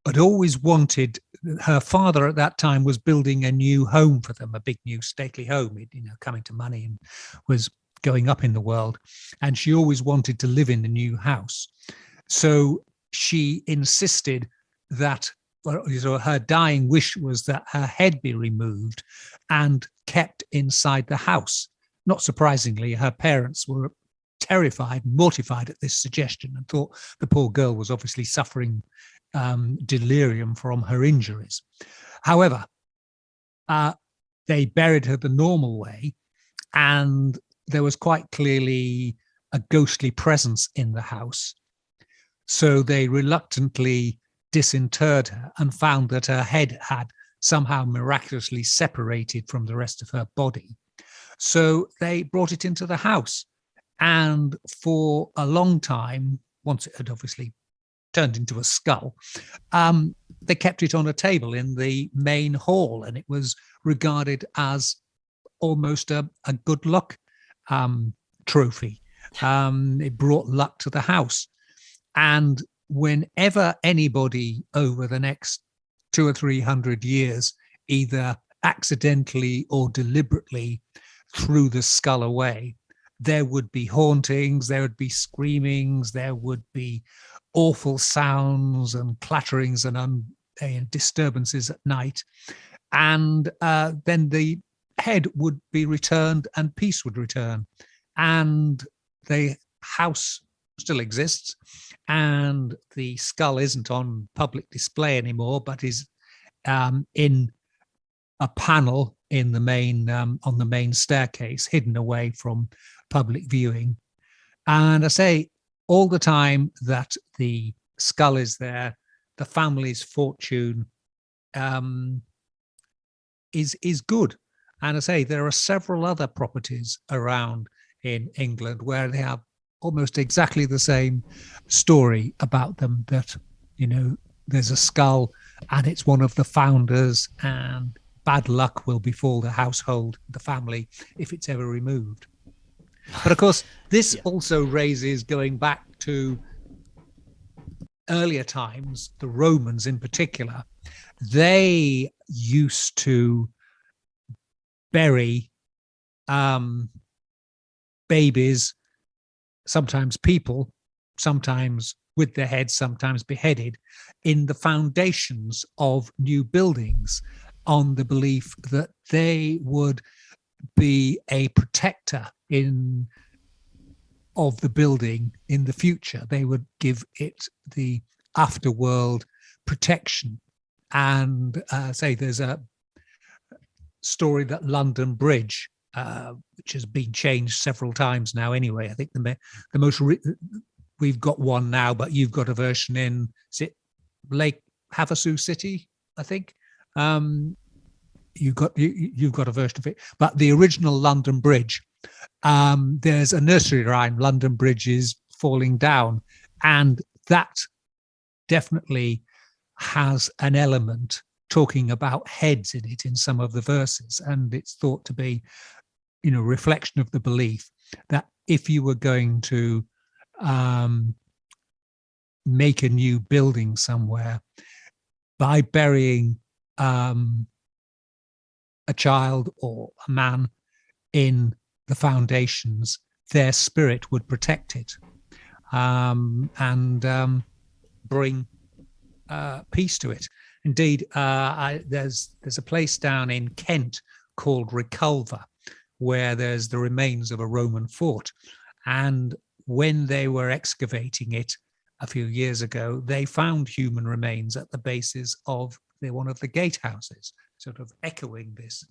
Speaker 2: had always wanted, her father at that time was building a new home for them, a big new stately home, coming to money and was going up in the world. And she always wanted to live in the new house. So she insisted that, her dying wish was that her head be removed and kept inside the house. Not surprisingly, her parents were terrified, mortified at this suggestion, and thought the poor girl was obviously suffering delirium from her injuries. However, they buried her the normal way, and there was quite clearly a ghostly presence in the house. So they reluctantly disinterred her and found that her head had somehow miraculously separated from the rest of her body. So they brought it into the house, and for a long time, once it had obviously turned into a skull, they kept it on a table in the main hall, and it was regarded as almost a good luck trophy. It brought luck to the house. And whenever anybody over the next 200 or 300 years, either accidentally or deliberately threw the skull away, there would be hauntings, there would be screamings, there would be awful sounds and clatterings and disturbances at night. And then the head would be returned and peace would return. And the house still exists, and the skull isn't on public display anymore, but is in a panel in the main on the main staircase, hidden away from public viewing. And I say all the time that the skull is there, the family's fortune is good. And I say there are several other properties around in England where they have almost exactly the same story about them, that, you know, there's a skull and it's one of the founders, and bad luck will befall the household, the family, if it's ever removed. But of course, this also raises, going back to earlier times, the Romans in particular, they used to bury babies, sometimes people, sometimes with their heads, sometimes beheaded, in the foundations of new buildings, on the belief that they would be a protector of the building in the future. They would give it the afterworld protection. And say there's a story that London Bridge, which has been changed several times now anyway. I think the most we've got one now, but you've got a version in, is it Lake Havasu City, I think. You've got a version of it, but the original London Bridge, there's a nursery rhyme, London Bridge is falling down, and that definitely has an element talking about heads in it in some of the verses. And it's thought to be, you know, reflection of the belief that if you were going to make a new building somewhere, by burying a child or a man in the foundations, their spirit would protect it and bring peace to it. Indeed, there's a place down in Kent called Reculver, where there's the remains of a Roman fort. And when they were excavating it a few years ago, they found human remains at the bases of one of the gatehouses, sort of echoing this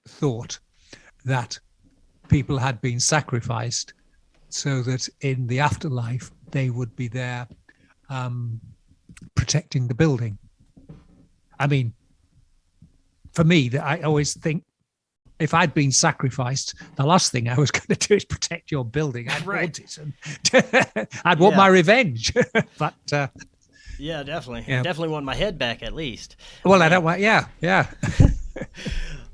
Speaker 2: thought that people had been sacrificed so that in the afterlife they would be there protecting the building. I mean, for me, I always think if I'd been sacrificed, the last thing I was going to do is protect your building. I'd want it, and I'd want my revenge. But
Speaker 1: yeah, definitely. I definitely want my head back, at least.
Speaker 2: Well, I don't want. Yeah.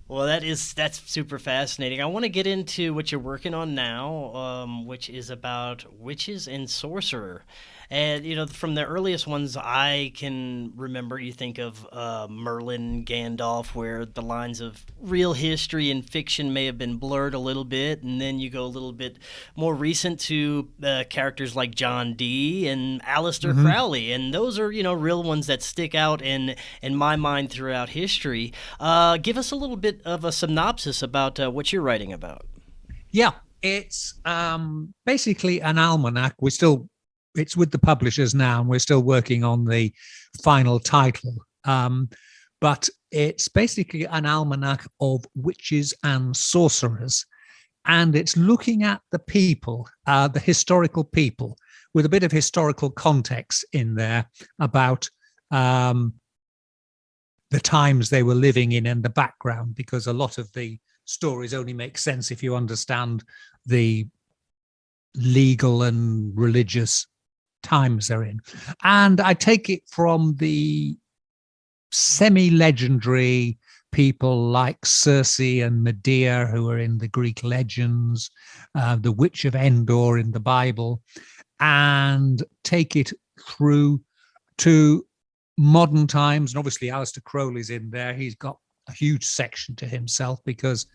Speaker 1: Well, that's super fascinating. I want to get into what you're working on now, which is about witches and sorcerer. And, you know, from the earliest ones I can remember, you think of Merlin, Gandalf, where the lines of real history and fiction may have been blurred a little bit. And then you go a little bit more recent to characters like John Dee and Aleister Crowley. And those are, you know, real ones that stick out in my mind throughout history. Give us a little bit of a synopsis about what you're writing about.
Speaker 2: Yeah, it's basically an almanac. It's with the publishers now, and we're still working on the final title. But it's basically an almanac of witches and sorcerers. And it's looking at the people, the historical people, with a bit of historical context in there about the times they were living in and the background, because a lot of the stories only make sense if you understand the legal and religious times they're in. And I take it from the semi-legendary people like Circe and Medea, who are in the Greek legends, the Witch of Endor in the Bible, and take it through to modern times. And obviously Aleister Crowley's in there. He's got a huge section to himself because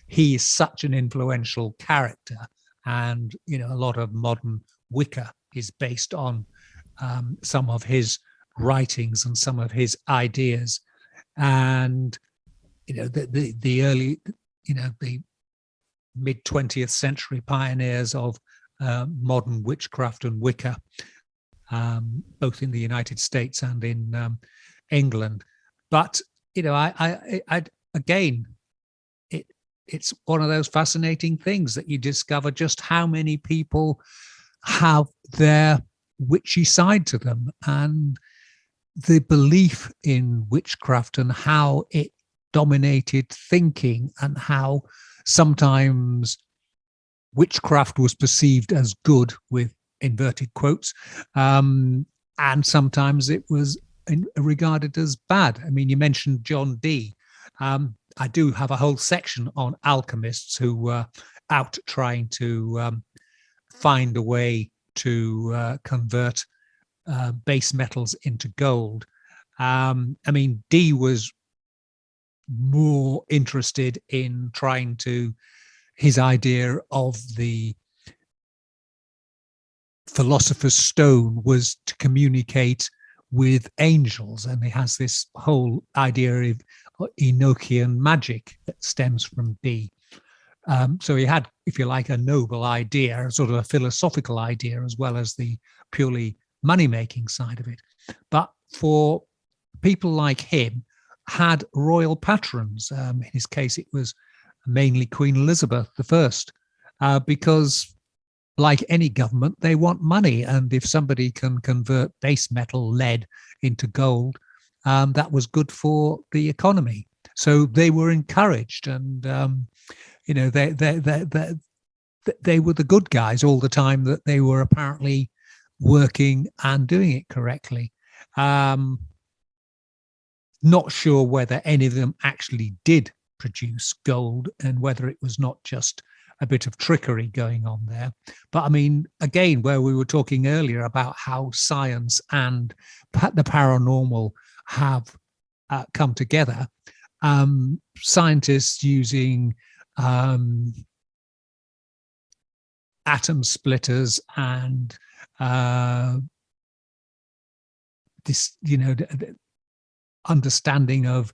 Speaker 2: he is such an influential character. And, you know, a lot of modern Wicca is based on some of his writings and some of his ideas. And, you know, the the mid 20th century pioneers of modern witchcraft and Wicca, both in the United States and in England. But again, it's one of those fascinating things that you discover just how many people have their witchy side to them, and the belief in witchcraft and how it dominated thinking, and how sometimes witchcraft was perceived as good with inverted quotes, and sometimes it was regarded as bad. I mean, you mentioned John Dee. I do have a whole section on alchemists who were out trying to find a way to convert base metals into gold. I mean, Dee was more interested in trying to, his idea of the philosopher's stone was to communicate with angels, and he has this whole idea of Enochian magic that stems from Dee. So he had, if you like, a noble idea, sort of a philosophical idea, as well as the purely money-making side of it. But for people like him, had royal patrons. In his case, it was mainly Queen Elizabeth I, because like any government, they want money. And if somebody can convert base metal, lead, into gold, that was good for the economy. So they were encouraged, and they were the good guys all the time, that they were apparently working and doing it correctly. Not sure whether any of them actually did produce gold, and whether it was not just a bit of trickery going on there. But I mean, again, where we were talking earlier about how science and the paranormal have come together, scientists using atom splitters and this, understanding of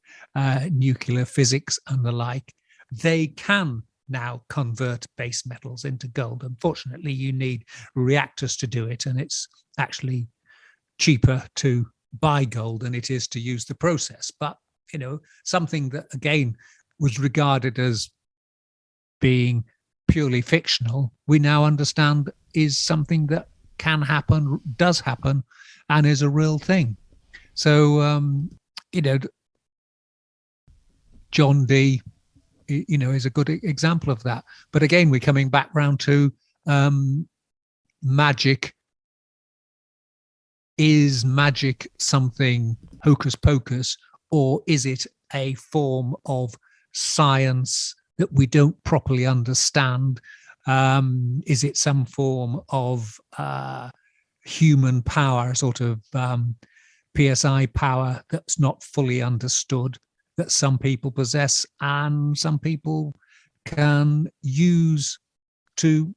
Speaker 2: nuclear physics and the like, they can now convert base metals into gold. Unfortunately, you need reactors to do it, and it's actually cheaper to buy gold than it is to use the process. But something that again was regarded as being purely fictional, we now understand is something that can happen, does happen, and is a real thing. So John Dee, is a good example of that. But again, we're coming back round to magic. Is magic something hocus pocus, or is it a form of science that we don't properly understand? Is it some form of human power, sort of PSI power that's not fully understood, that some people possess and some people can use to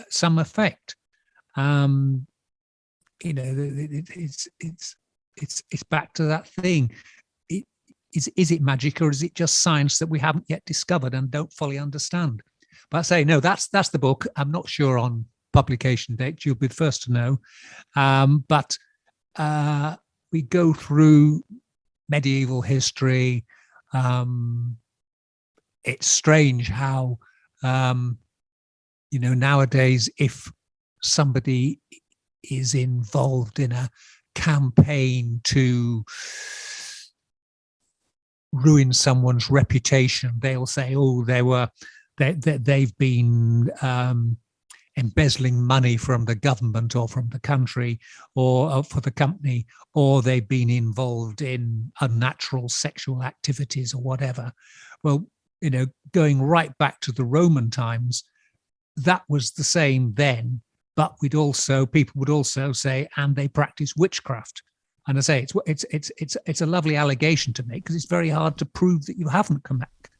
Speaker 2: some effect? It's back to that thing. Is it magic, or is it just science that we haven't yet discovered and don't fully understand? But I say, no, that's the book. I'm not sure on publication date. You'll be the first to know. But we go through medieval history. It's strange how, nowadays, if somebody is involved in a campaign to ruin someone's reputation, they'll say, oh, they've been embezzling money from the government or from the country or for the company, or they've been involved in unnatural sexual activities or whatever. Well, going right back to the Roman times, that was the same then, but people would also say, and they practice witchcraft. And I say it's a lovely allegation to make, because it's very hard to prove that you haven't come back.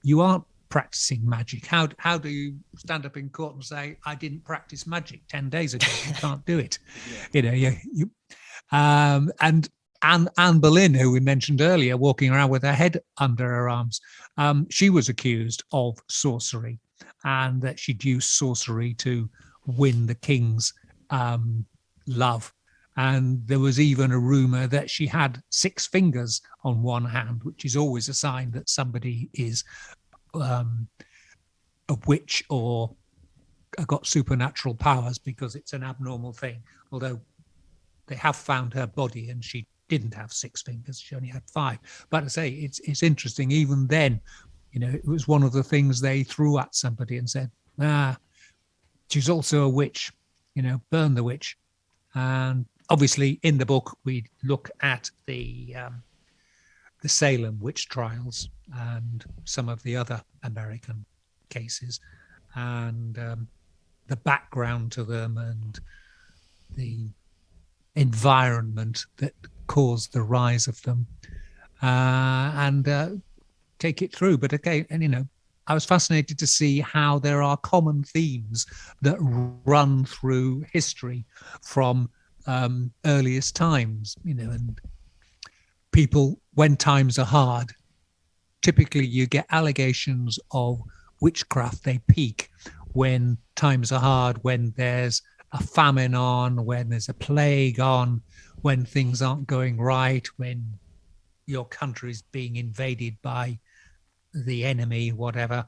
Speaker 2: You aren't practicing magic. How do you stand up in court and say, I didn't practice magic 10 days ago? You can't do it. And Anne Boleyn, who we mentioned earlier, walking around with her head under her arms, she was accused of sorcery, and that she'd used sorcery to win the king's love. And there was even a rumor that she had 6 fingers on one hand, which is always a sign that somebody is a witch or got supernatural powers, because it's an abnormal thing. Although they have found her body and she didn't have 6 fingers, she only had 5. But I say it's interesting. Even then, it was one of the things they threw at somebody and said, she's also a witch, burn the witch. And obviously in the book we look at the Salem witch trials and some of the other American cases, and the background to them and the environment that caused the rise of them, and take it through. But again, and I was fascinated to see how there are common themes that run through history from earliest times, and people, when times are hard, typically you get allegations of witchcraft. They peak when times are hard, when there's a famine on, when there's a plague on, when things aren't going right, when your country's being invaded by the enemy, whatever,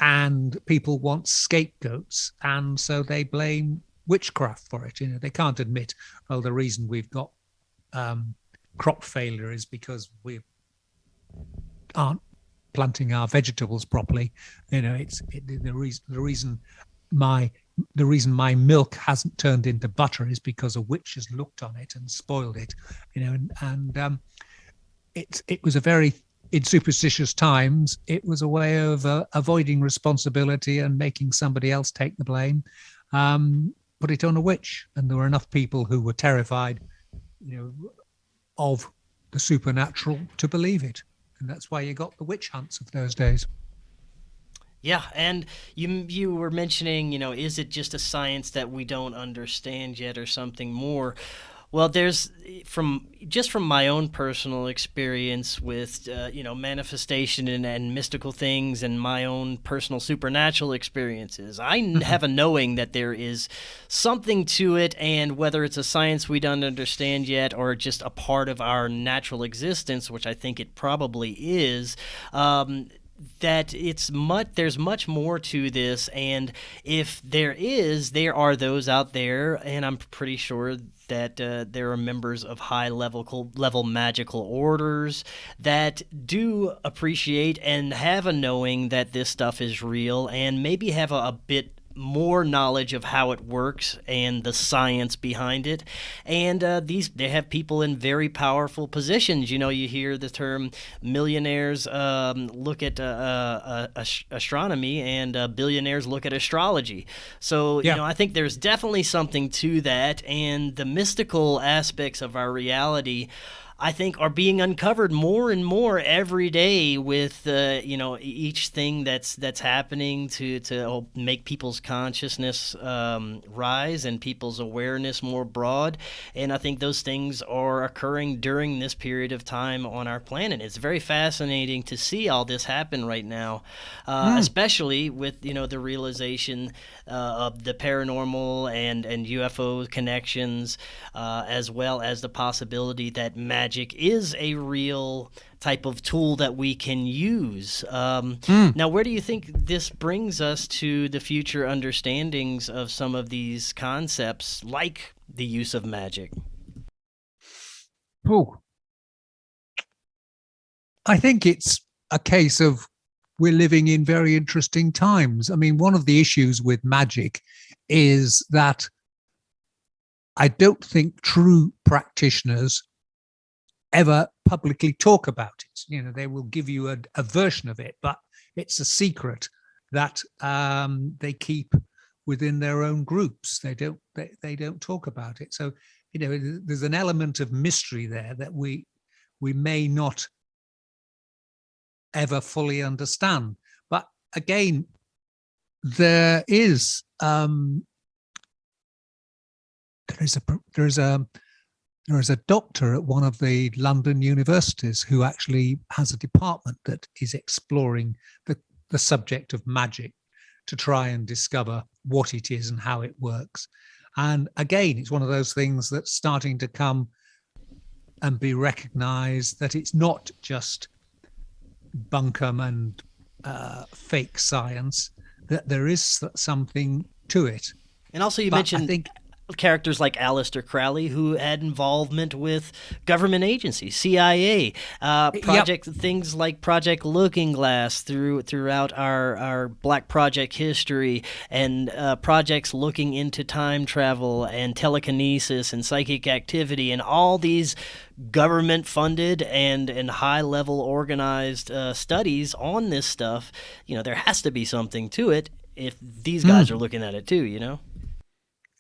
Speaker 2: and people want scapegoats, and so they blame witchcraft for it. They can't admit, well, the reason we've got crop failure is because we aren't planting our vegetables properly. The reason my milk hasn't turned into butter is because a witch has looked on it and spoiled it. It was a very, in superstitious times, it was a way of avoiding responsibility and making somebody else take the blame. Put it on a witch, and there were enough people who were terrified, of the supernatural to believe it, and that's why you got the witch hunts of those days.
Speaker 1: Yeah, and you were mentioning, is it just a science that we don't understand yet, or something more? Well, there's from my own personal experience with manifestation and mystical things, and my own personal supernatural experiences, I have a knowing that there is something to it, and whether it's a science we don't understand yet or just a part of our natural existence, which I think it probably is, that there's much more to this. And if there are those out there, and I'm pretty sure that there are members of high level magical orders that do appreciate and have a knowing that this stuff is real, and maybe have a bit more knowledge of how it works and the science behind it. And they have people in very powerful positions. You hear the term millionaires look at astronomy, and billionaires look at astrology. So,
Speaker 2: yeah.
Speaker 1: I think there's definitely something to that, and the mystical aspects of our reality, I think, are being uncovered more and more every day with each thing that's happening to make people's consciousness rise and people's awareness more broad. And I think those things are occurring during this period of time on our planet. It's very fascinating to see all this happen right now, especially with the realization of the paranormal and UFO connections, as well as the possibility that magic is a real type of tool that we can use. Now, where do you think this brings us to the future understandings of some of these concepts, like the use of magic?
Speaker 2: I think it's a case of we're living in very interesting times. I mean, one of the issues with magic is that I don't think true practitioners ever publicly talk about it. They will give you a version of it, but it's a secret that they keep within their own groups. They don't talk about it. So there's an element of mystery there that we may not ever fully understand. But again, there is a there is a doctor at one of the London universities who actually has a department that is exploring the subject of magic to try and discover what it is and how it works. And again, it's one of those things that's starting to come and be recognized, that it's not just bunkum and fake science, that there is something to it.
Speaker 1: And also you mentioned characters like Aleister Crowley, who had involvement with government agencies, CIA, things like Project Looking Glass throughout our Black Project history, and projects looking into time travel and telekinesis and psychic activity, and all these government-funded and high-level organized studies on this stuff. There has to be something to it if these guys are looking at it too,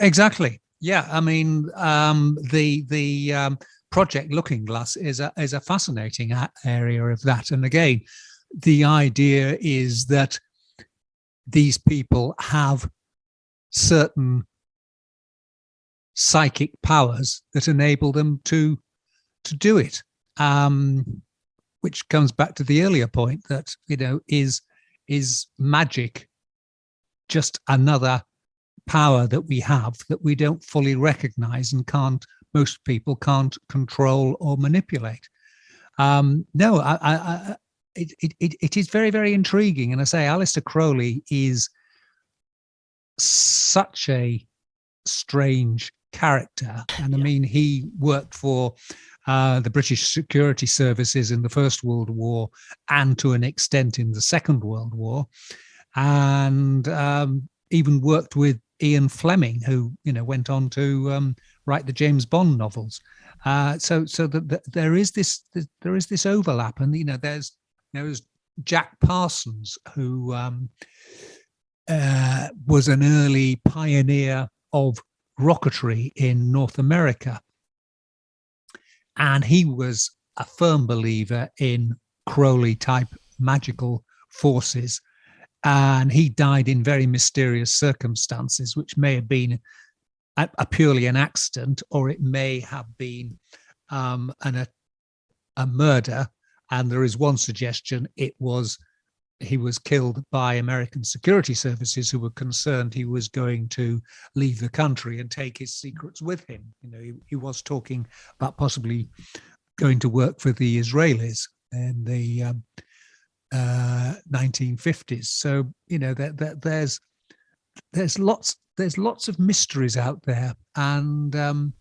Speaker 2: Exactly. Yeah. I mean, the Project Looking Glass is a fascinating area of that. And again, the idea is that these people have certain psychic powers that enable them to do it, which comes back to the earlier point that, is magic just another power that we have that we don't fully recognize and most people can't control or manipulate. It is very, very intriguing. And I say Aleister Crowley is such a strange character. And I mean, he worked for the British security services in the First World War and to an extent in the Second World War, and even worked with Ian Fleming, who went on to write the James Bond novels. So there is this overlap, and there's Jack Parsons, who was an early pioneer of rocketry in North America, and he was a firm believer in Crowley type magical forces. And he died in very mysterious circumstances, which may have been a purely an accident, or it may have been a murder. And there is one suggestion he was killed by American security services, who were concerned he was going to leave the country and take his secrets with him. He was talking about possibly going to work for the Israelis in the 1950s. So there's lots of mysteries out there, and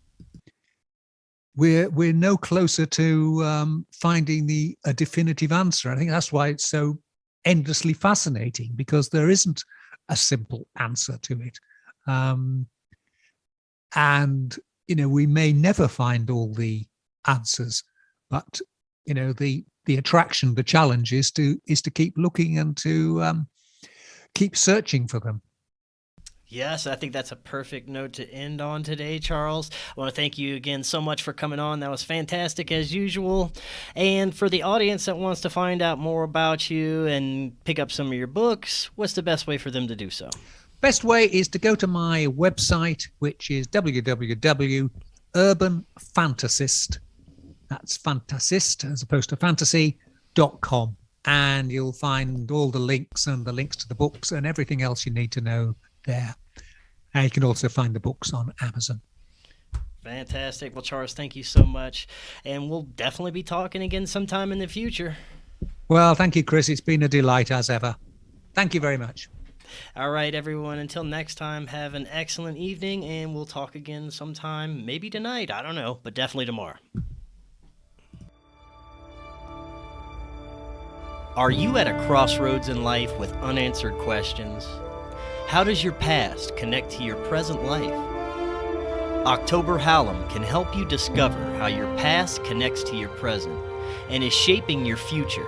Speaker 2: we're no closer to finding a definitive answer. I think that's why it's so endlessly fascinating, because there isn't a simple answer to it, and we may never find all the answers, but the attraction, the challenge is to keep looking and to keep searching for them.
Speaker 1: Yes, I think that's a perfect note to end on today, Charles. I want to thank you again so much for coming on. That was fantastic as usual. And for the audience that wants to find out more about you and pick up some of your books, what's the best way for them to do so?
Speaker 2: Best way is to go to my website, which is www.urbanfantasist. That's fantasist as opposed to fantasy.com. And you'll find all the links and the links to the books and everything else you need to know there. And you can also find the books on Amazon.
Speaker 1: Fantastic. Well, Charles, thank you so much. And we'll definitely be talking again sometime in the future.
Speaker 2: Well, thank you, Chris. It's been a delight as ever. Thank you very much.
Speaker 1: All right, everyone. Until next time, have an excellent evening, and we'll talk again sometime, maybe tonight. I don't know, but definitely tomorrow. Are you at a crossroads in life with unanswered questions? How does your past connect to your present life? October Hallam can help you discover how your past connects to your present and is shaping your future.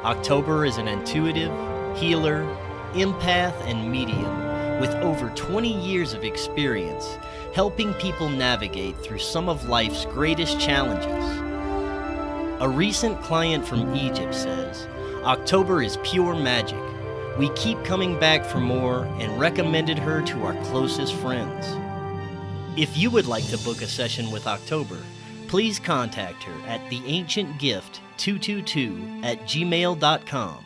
Speaker 1: October is an intuitive, healer, empath, and medium with over 20 years of experience helping people navigate through some of life's greatest challenges. A recent client from Egypt says, October is pure magic. We keep coming back for more and recommended her to our closest friends. If you would like to book a session with October, please contact her at theancientgift222@gmail.com.